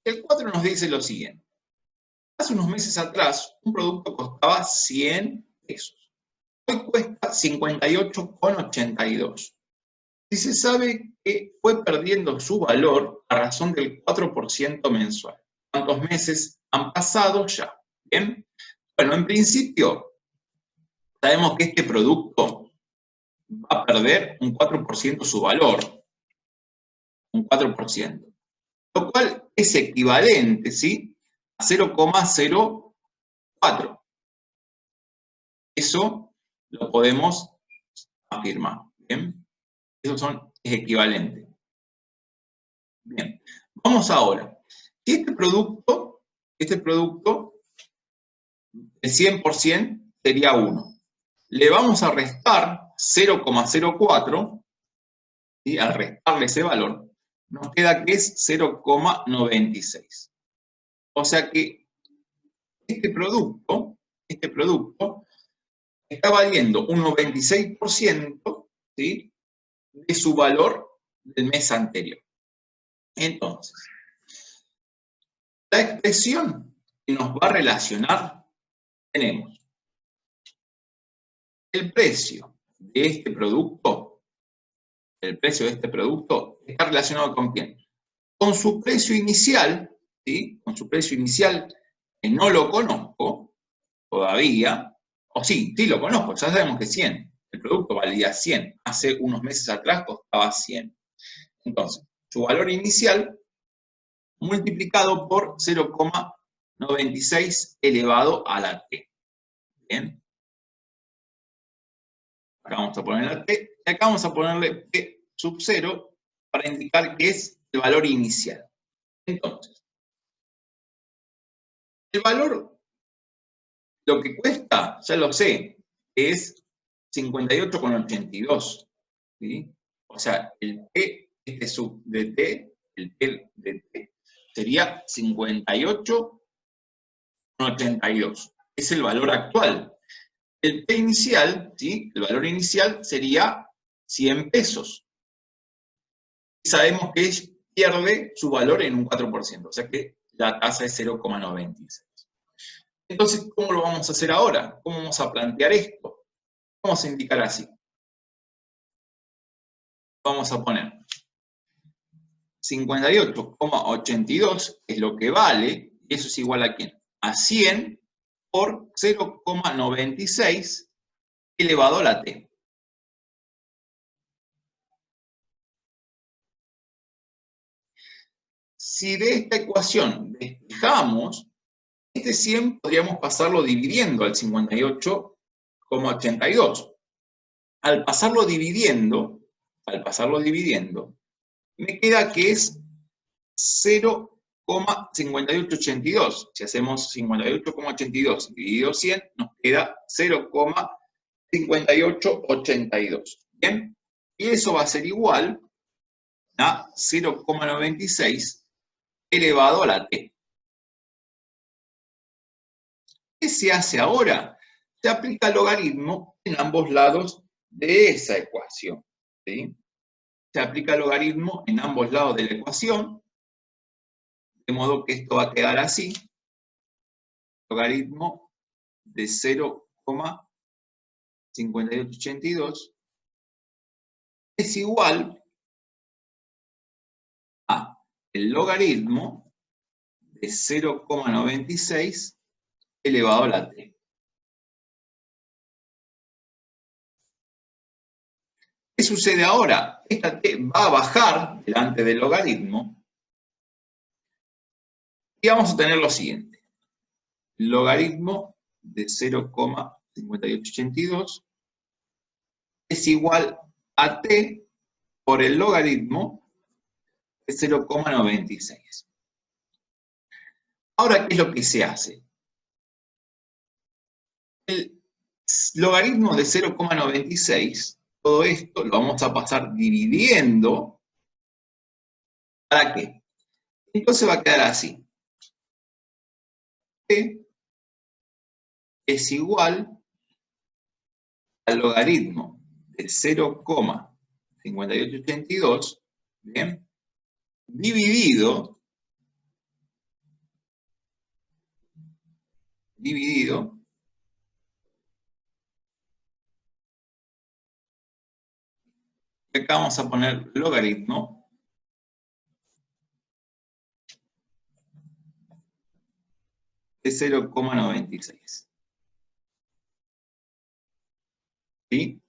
El 4 nos dice lo siguiente. Hace unos meses atrás, un producto costaba 100 pesos. Hoy cuesta 58,82. Si se sabe que fue perdiendo su valor a razón del 4% mensual. ¿Cuántos meses han pasado ya? Bien. Bueno, en principio, sabemos que este producto va a perder un 4% su valor. Un 4%. Lo cual es equivalente, ¿sí?, a 0,04. Eso lo podemos afirmar. ¿Bien? Esos es equivalente. Bien. Vamos ahora. Si este producto, el 100% sería 1. Le vamos a restar 0,04, ¿sí? Al restarle ese valor, nos queda que es 0,96. O sea que este producto está valiendo un 96%, ¿sí?, de su valor del mes anterior. Entonces, la expresión que nos va a relacionar, tenemos el precio de este producto. El precio de este producto está relacionado ¿con quién? Con su precio inicial, ¿sí? Con su precio inicial, que no lo conozco todavía, o sí lo conozco, ya sabemos que 100. El producto valía 100. Hace unos meses atrás costaba 100. Entonces, su valor inicial multiplicado por 0,96 elevado a la t. ¿Bien? Acá vamos a poner la t, y acá vamos a ponerle t sub 0 para indicar que es el valor inicial. Entonces, el valor, lo que cuesta, ya lo sé, es 58,82. ¿Sí? O sea, el t, este sub de t, el t de t, sería 58,82. Es el valor actual. El t inicial, ¿sí?, el valor inicial sería 100 pesos. Y sabemos que pierde su valor en un 4%, o sea que la tasa es 0,96. Entonces, ¿cómo lo vamos a hacer ahora? ¿Cómo vamos a plantear esto? Vamos a indicar así. Vamos a poner 58,82 es lo que vale, y eso es igual a ¿quién? A 100 por 0,96 elevado a la t. Si de esta ecuación despejamos, este 100 podríamos pasarlo dividiendo al 58,82. Al pasarlo dividiendo, me queda que es 0,5882. Si hacemos 58,82 dividido 100, nos queda 0,5882. ¿Bien? Y eso va a ser igual a 0,96 elevado a la t. ¿Qué se hace ahora? Se aplica el logaritmo en ambos lados de esa ecuación. ¿Sí? Se aplica el logaritmo en ambos lados de la ecuación, de modo que esto va a quedar así. Logaritmo de 0,5882 es igual a el logaritmo de 0,96 elevado a la t. ¿Qué sucede ahora? Esta t va a bajar delante del logaritmo y vamos a tener lo siguiente. Logaritmo de 0,5882 es igual a t por el logaritmo de 0,96. Ahora, ¿qué es lo que se hace? El logaritmo de 0,96, todo esto lo vamos a pasar dividiendo. ¿Para qué? Entonces va a quedar así. P es igual al logaritmo de 0,5882, ¿bien? Dividido acá vamos a poner logaritmo de 0,96. ¿Sí?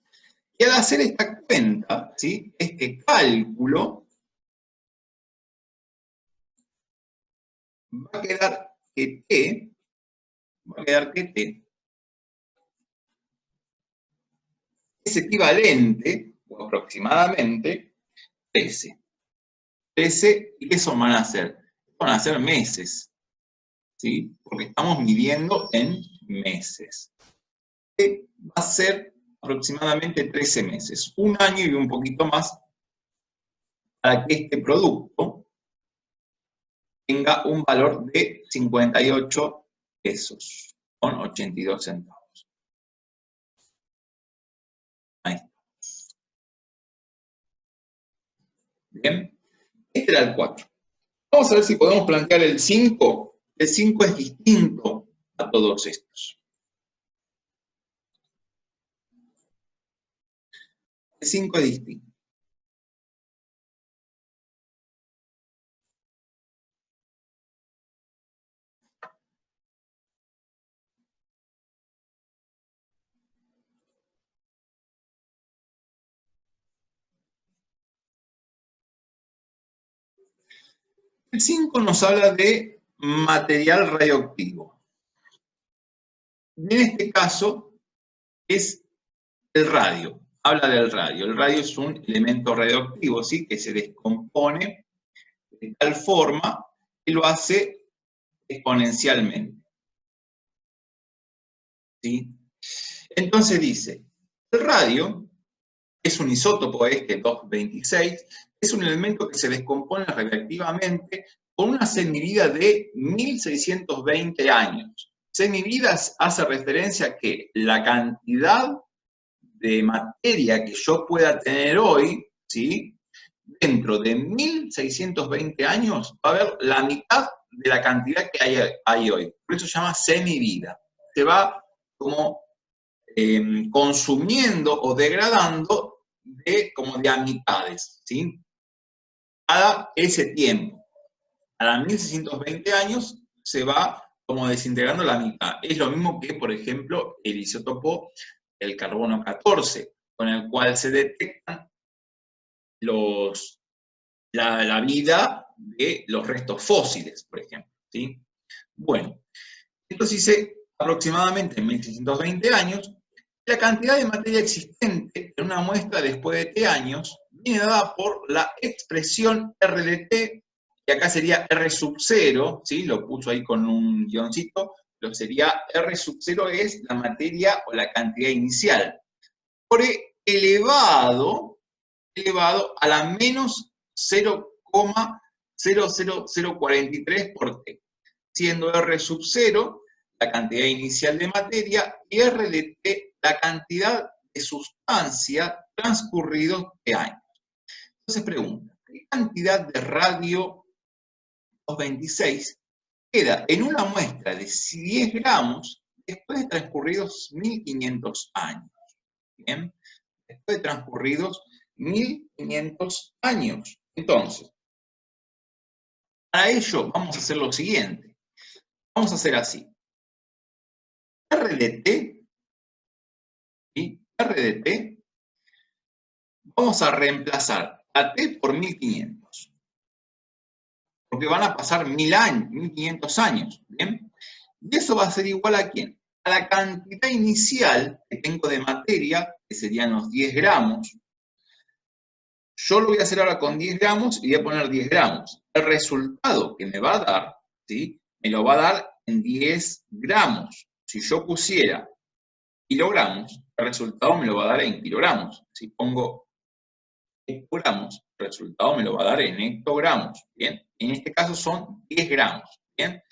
Y al hacer esta cuenta, ¿sí? Este cálculo, va a quedar que T es equivalente, o aproximadamente, 13. 13, ¿y qué son van a ser? Van a ser meses, ¿sí? Porque estamos midiendo en meses. Va a ser aproximadamente 13 meses, un año y un poquito más, para que este producto tenga un valor de 58 pesos con 82 centavos. Ahí está. Bien, este era el 4. Vamos a ver si podemos plantear el 5. El 5 es distinto a todos estos. El 5 es distinto. El 5 nos habla de material radioactivo. En este caso es el radio. Habla del radio. El radio es un elemento radioactivo, ¿sí? Que se descompone de tal forma que lo hace exponencialmente, ¿sí? Entonces dice, el radio es un isótopo, este 226, es un elemento que se descompone radioactivamente con una semivida de 1620 años. Semivida hace referencia a que la cantidad de materia que yo pueda tener hoy, ¿sí? Dentro de 1620 años va a haber la mitad de la cantidad que hay hoy. Por eso se llama semivida. Se va como consumiendo o degradando como de a mitades, ¿sí? Cada ese tiempo. A los 1620 años se va como desintegrando la mitad. Es lo mismo que, por ejemplo, el isótopo, el carbono 14, con el cual se detectan la vida de los restos fósiles, por ejemplo, ¿sí? Bueno, entonces dice aproximadamente en 1620 años, la cantidad de materia existente en una muestra después de T años viene dada por la expresión R de T, que acá sería R sub 0, ¿sí? Lo puso ahí con un guioncito, pero sería R sub 0 es la materia o la cantidad inicial, por elevado a la menos 0,00043 por T, siendo R sub 0 la cantidad inicial de materia y R de T la cantidad de sustancia transcurridos de años. Entonces pregunta, ¿qué cantidad de radio 226 queda en una muestra de 10 gramos después de transcurridos 1500 años? Bien, después de transcurridos 1500 años. Entonces, para ello vamos a hacer lo siguiente. Vamos a hacer así. R de T, ¿sí? R de T, vamos a reemplazar a T por 1500. Porque van a pasar 1000 años, 1500 años. ¿Bien? Y eso va a ser igual a ¿quién? A la cantidad inicial que tengo de materia, que serían los 10 gramos. Yo lo voy a hacer ahora con 10 gramos y voy a poner 10 gramos. El resultado que me va a dar, ¿sí? Me lo va a dar en 10 gramos. Si yo pusiera kilogramos, el resultado me lo va a dar en kilogramos. Si pongo hectogramos, el resultado me lo va a dar en hectogramos. ¿Bien? En este caso son 10 gramos. ¿Bien?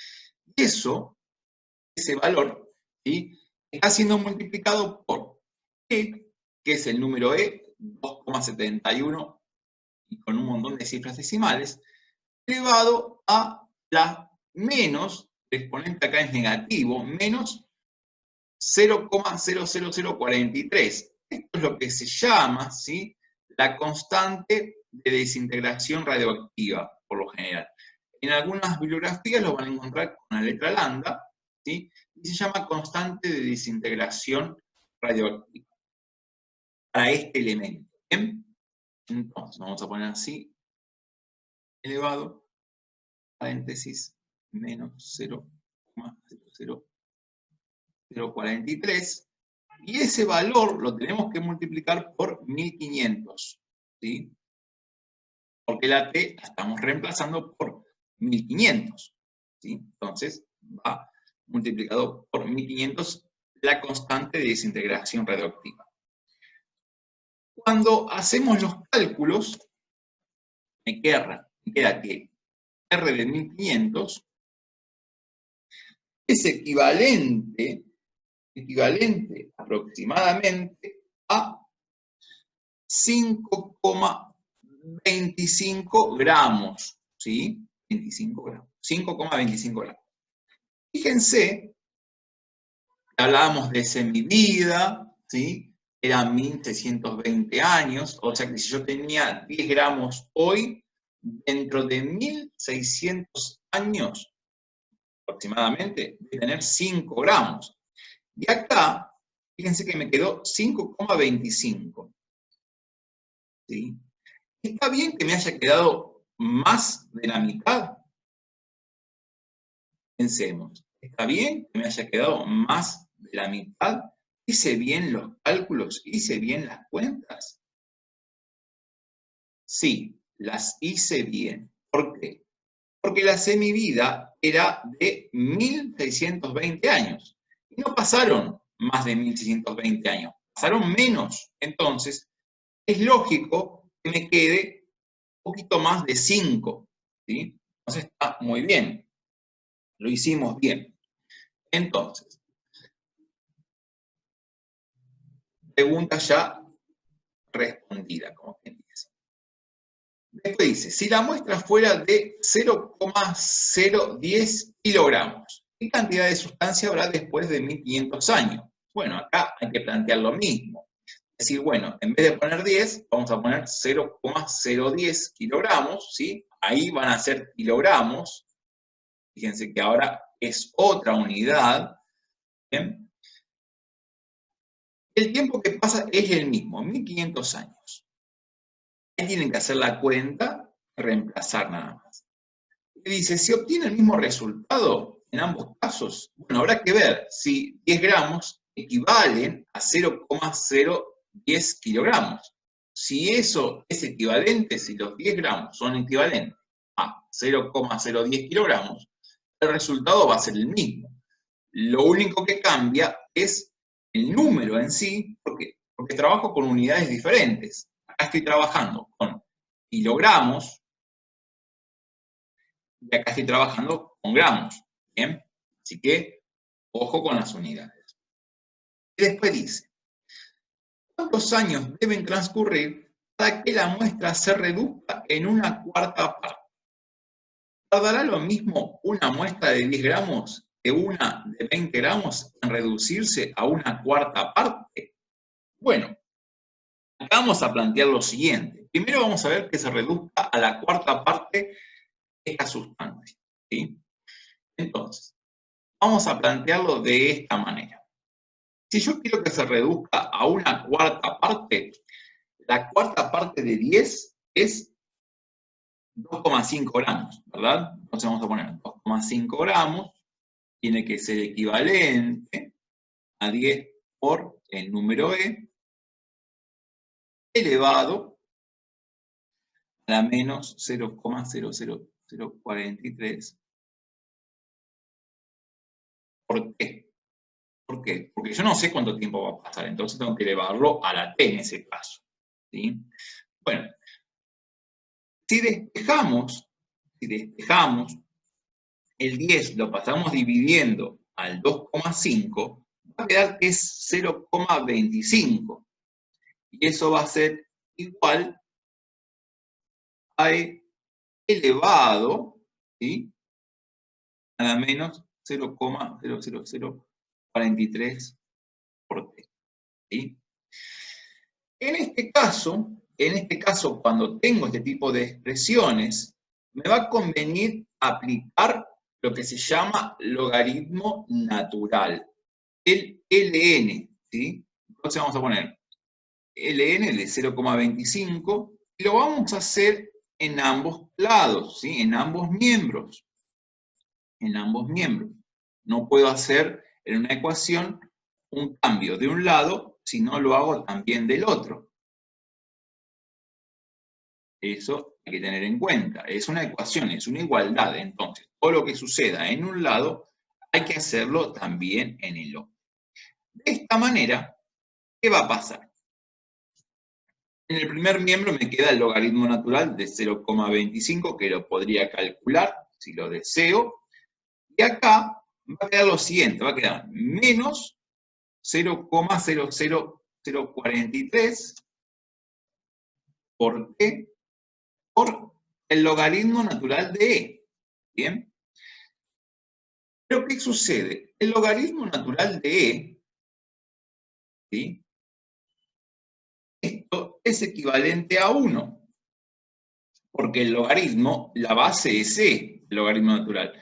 Y ese valor, ¿sí? Está siendo multiplicado por E, que es el número E, 2,71, y con un montón de cifras decimales, elevado a la menos, el exponente acá es negativo, menos 0,00043. Esto es lo que se llama, ¿sí?, la constante de desintegración radioactiva, por lo general. En algunas bibliografías lo van a encontrar con la letra lambda, ¿sí?, y se llama constante de desintegración radioactiva para este elemento. ¿Bien? Entonces, vamos a poner así, elevado, paréntesis, menos 0,00043, y ese valor lo tenemos que multiplicar por 1500, ¿sí? Porque la T la estamos reemplazando por 1500, ¿sí? Entonces, va multiplicado por 1500 la constante de desintegración radioactiva. Cuando hacemos los cálculos, me queda que R de 1500 es equivalente aproximadamente a 5,25 gramos, ¿sí? 25 gramos, 5,25 gramos. Fíjense, hablábamos de semivida, ¿sí? Eran 1620 años, o sea que si yo tenía 10 gramos hoy, dentro de 1600 años, aproximadamente, voy a tener 5 gramos. Y acá, fíjense que me quedó 5,25. ¿Sí? ¿Está bien que me haya quedado más de la mitad? Pensemos, ¿está bien que me haya quedado más de la mitad? ¿Hice bien los cálculos? ¿Hice bien las cuentas? Sí, las hice bien. ¿Por qué? Porque la semivida era de 1620 años. Y no pasaron más de 1620 años, pasaron menos. Entonces, es lógico que me quede un poquito más de 5. ¿Sí? Entonces está muy bien. Lo hicimos bien. Entonces, pregunta ya respondida, como quien dice. Después dice, si la muestra fuera de 0,010 kilogramos, ¿qué cantidad de sustancia habrá después de 1500 años? Bueno, acá hay que plantear lo mismo. Es decir, bueno, en vez de poner 10, vamos a poner 0,010 kilogramos, ¿sí? Ahí van a ser kilogramos. Fíjense que ahora es otra unidad. ¿Bien? El tiempo que pasa es el mismo, 1500 años. Ahí tienen que hacer la cuenta, reemplazar nada más. Y dice, si obtiene el mismo resultado en ambos casos, bueno, habrá que ver si 10 gramos equivalen a 0,010 kilogramos. Si eso es equivalente, si los 10 gramos son equivalentes a 0,010 kilogramos, el resultado va a ser el mismo. Lo único que cambia es el número en sí, porque trabajo con unidades diferentes. Acá estoy trabajando con kilogramos y acá estoy trabajando con gramos. ¿Bien? Así que, ojo con las unidades. Y después dice, ¿cuántos años deben transcurrir para que la muestra se reduzca en una cuarta parte? ¿Tardará lo mismo una muestra de 10 gramos que una de 20 gramos en reducirse a una cuarta parte? Bueno, acá vamos a plantear lo siguiente. Primero vamos a ver que se reduzca a la cuarta parte esta sustancia, ¿sí? Entonces, vamos a plantearlo de esta manera. Si yo quiero que se reduzca a una cuarta parte, la cuarta parte de 10 es 2,5 gramos, ¿verdad? Entonces vamos a poner 2,5 gramos, tiene que ser equivalente a 10 por el número E, elevado a la menos 0,00043. ¿Por qué? ¿Por qué? Porque yo no sé cuánto tiempo va a pasar, entonces tengo que elevarlo a la t en ese caso. ¿Sí? Bueno, si despejamos el 10 lo pasamos dividiendo al 2,5, va a quedar que es 0,25. Y eso va a ser igual a e elevado, ¿sí?, a la menos 0,00043 por t. ¿Sí? En este caso, cuando tengo este tipo de expresiones, me va a convenir aplicar lo que se llama logaritmo natural, el ln, ¿sí? Entonces vamos a poner ln de 0,25 y lo vamos a hacer en ambos lados, ¿sí? En ambos miembros. En ambos miembros. No puedo hacer en una ecuación un cambio de un lado si no lo hago también del otro. Eso hay que tener en cuenta. Es una ecuación, es una igualdad. Entonces, todo lo que suceda en un lado, hay que hacerlo también en el otro. De esta manera, ¿qué va a pasar? En el primer miembro me queda el logaritmo natural de 0,25, que lo podría calcular si lo deseo. Y acá va a quedar lo siguiente, va a quedar menos 0,00043 por t por el logaritmo natural de e. ¿Bien? Pero ¿qué sucede? El logaritmo natural de e, ¿sí?, esto es equivalente a 1, porque el logaritmo, la base es e, el logaritmo natural,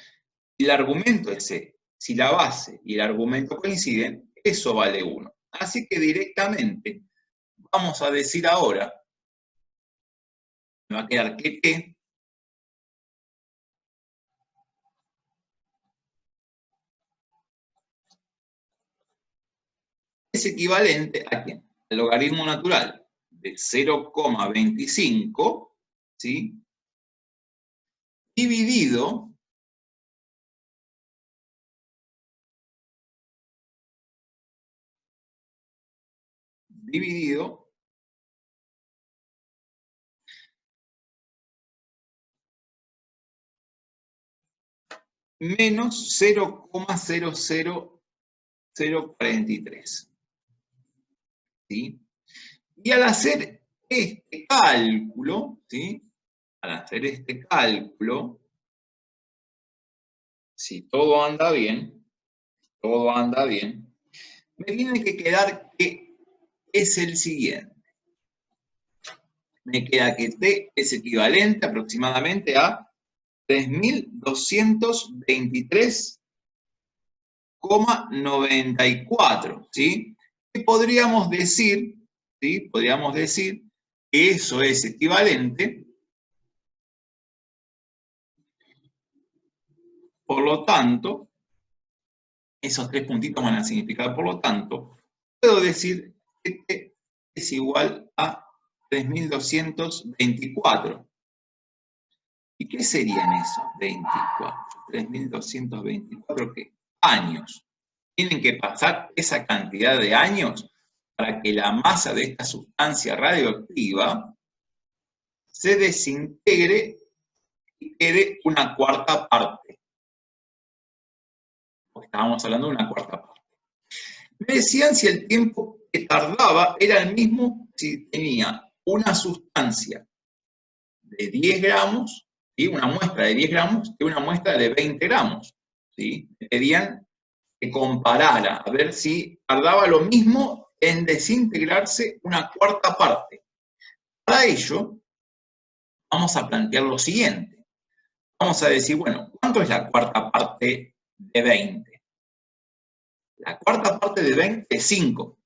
y el argumento es e. Si la base y el argumento coinciden, eso vale 1. Así que directamente vamos a decir ahora, me va a quedar que t es equivalente a ¿quién? Al logaritmo natural de 0,25, ¿sí?, dividido menos 0,00043. ¿Sí? Y al hacer este cálculo, ¿sí?, al hacer este cálculo, si todo anda bien, me tiene que quedar que es el siguiente. Me queda que t es equivalente aproximadamente a 3.223,94, ¿sí? Y podríamos decir, ¿sí?, podríamos decir que eso es equivalente, por lo tanto, esos tres puntitos van a significar, por lo tanto, puedo decir que t es igual a 3.224. ¿Y qué serían esos 24? 3.224, ¿qué? Años. Tienen que pasar esa cantidad de años para que la masa de esta sustancia radioactiva se desintegre y quede una cuarta parte. Porque estábamos hablando de una cuarta parte. Me decían si el tiempo que tardaba era el mismo si tenía una sustancia de 10 gramos, ¿sí?, una muestra de 10 gramos, que una muestra de 20 gramos. ¿Sí? Me pedían que comparara, a ver si tardaba lo mismo en desintegrarse una cuarta parte. Para ello, vamos a plantear lo siguiente. Vamos a decir, bueno, ¿cuánto es la cuarta parte de 20? La cuarta parte de 20 es 5.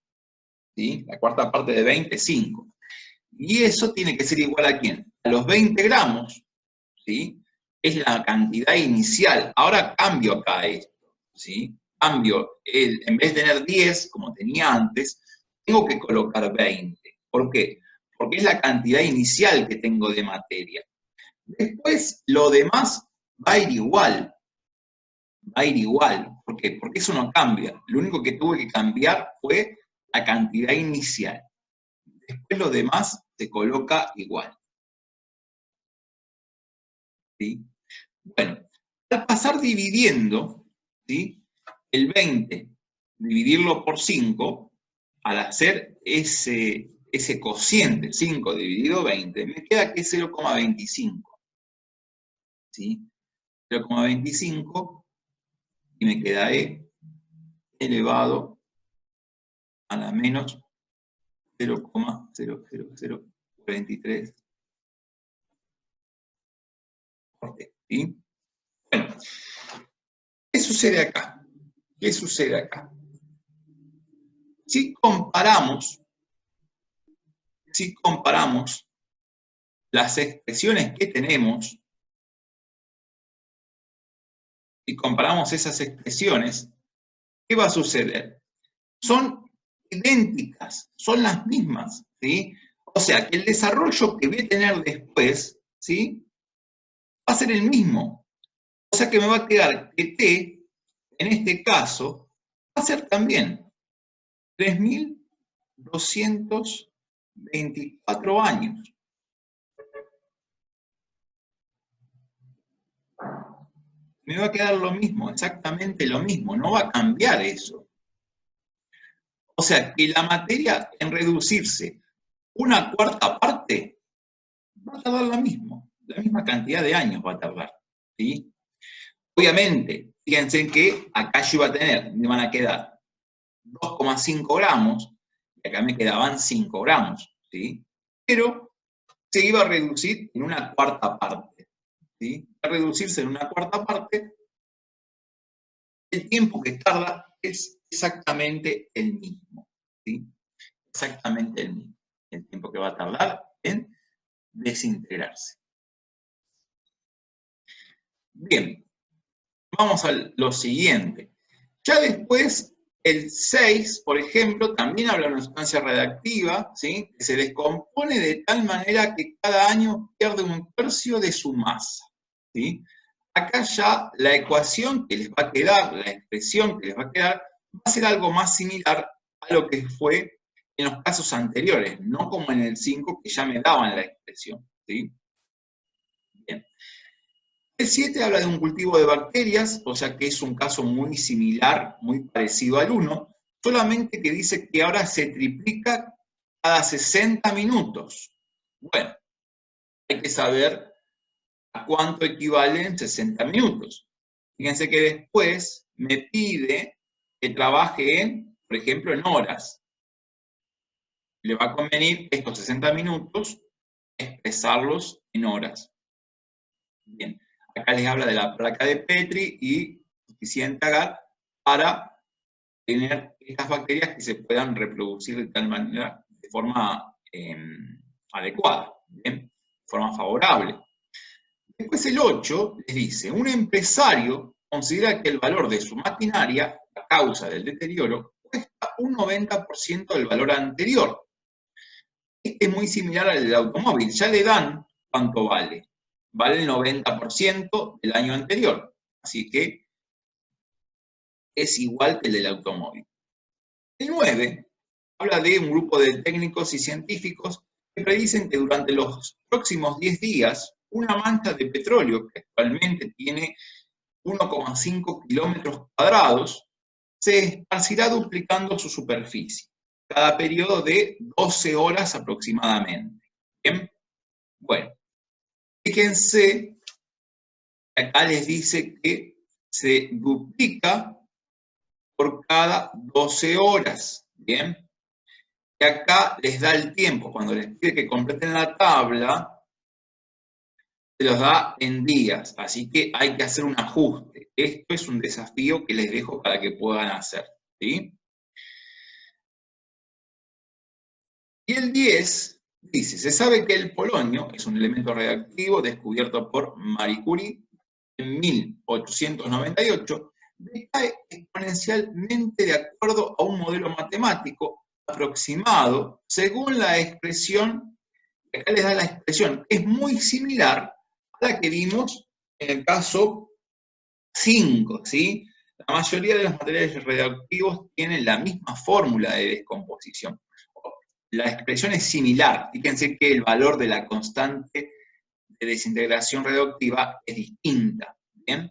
¿Sí? La cuarta parte de 20 es 5. Y eso tiene que ser igual a ¿quién? A los 20 gramos, ¿sí? Es la cantidad inicial. Ahora cambio acá esto, ¿sí? Cambio, en vez de tener 10, como tenía antes, tengo que colocar 20. ¿Por qué? porque es la cantidad inicial que tengo de materia. Después, lo demás va a ir igual. Va a ir igual. ¿Por qué? Porque eso no cambia. Lo único que tuve que cambiar fue la cantidad inicial. Después lo demás se coloca igual. ¿Sí? Bueno, al pasar dividiendo, ¿sí? El 20, dividirlo por 5, al hacer ese cociente, 5 dividido 20, me queda que es 0,25. ¿Sí? 0,25 y me queda E elevado a la menos 0,00043. ¿Sí? Bueno, ¿qué sucede acá? ¿Qué sucede acá? Si comparamos las expresiones que tenemos, y comparamos esas expresiones, ¿qué va a suceder? Son idénticas, son las mismas, ¿sí? O sea, que el desarrollo que voy a tener después, ¿sí? Va a ser el mismo. O sea que me va a quedar que T, en este caso, va a ser también 3.224 años. Me va a quedar lo mismo, exactamente lo mismo, no va a cambiar eso. O sea, que la materia en reducirse una cuarta parte va a tardar lo mismo, la misma cantidad de años va a tardar, ¿sí? Obviamente, fíjense que acá yo iba a tener, me van a quedar 2,5 gramos, y acá me quedaban 5 gramos, ¿sí? Pero se iba a reducir en una cuarta parte, ¿sí? A reducirse en una cuarta parte, el tiempo que tarda es exactamente el mismo, ¿sí? Exactamente el mismo. El tiempo que va a tardar en desintegrarse. Bien, vamos a lo siguiente. Ya después, el 6, por ejemplo, también habla de una sustancia radiactiva, ¿sí? Que se descompone de tal manera que cada año pierde 1/3 de su masa, ¿sí? Acá ya la ecuación que les va a quedar, la expresión que les va a quedar, va a ser algo más similar a lo que fue en los casos anteriores, no como en el 5 que ya me daban la expresión, ¿sí? Bien. El 7 habla de un cultivo de bacterias, o sea que es un caso muy similar, muy parecido al 1, solamente que dice que ahora se triplica cada 60 minutos. Bueno, hay que saber a cuánto equivalen 60 minutos. Fíjense que después me pide que trabaje en, por ejemplo, en horas. Le va a convenir estos 60 minutos expresarlos en horas. Bien, acá les habla de la placa de Petri y suficiente agar para tener estas bacterias que se puedan reproducir de tal manera, de forma adecuada, ¿bien? De forma favorable. Después el 8 les dice, un empresario considera que el valor de su maquinaria, a causa del deterioro, cuesta un 90% del valor anterior. Este es muy similar al del automóvil, ya le dan cuánto vale. Vale el 90% del año anterior, así que es igual que el del automóvil. El 9 habla de un grupo de técnicos y científicos que predicen que durante los próximos 10 días, una mancha de petróleo que actualmente tiene 1,5 kilómetros cuadrados, se esparcirá duplicando su superficie, cada periodo de 12 horas aproximadamente. ¿Bien? Bueno, fíjense, acá les dice que se duplica por cada 12 horas. ¿Bien? Y acá les da el tiempo, cuando les pide que completen la tabla, se los da en días, así que hay que hacer un ajuste. Esto es un desafío que les dejo para que puedan hacer, ¿sí? Y el 10 dice, se sabe que el polonio es un elemento radiactivo descubierto por Marie Curie en 1898, decae exponencialmente de acuerdo a un modelo matemático aproximado según la expresión Acá les da la expresión, que es muy similar a la que vimos en el caso 5, ¿sí? La mayoría de los materiales radioactivos tienen la misma fórmula de descomposición. La expresión es similar. Fíjense que el valor de la constante de desintegración radioactiva es distinta. ¿Bien?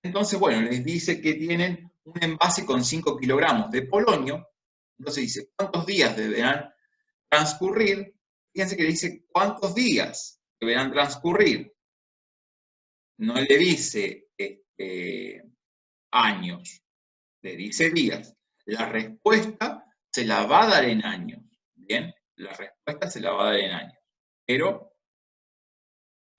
Entonces, bueno, les dice que tienen un envase con 5 kilogramos de polonio. Entonces dice, ¿cuántos días deberán transcurrir? Fíjense que dice, ¿cuántos días deberán transcurrir? No le dice años, le dice días. La respuesta se la va a dar en años. Bien, la respuesta se la va a dar en años. Pero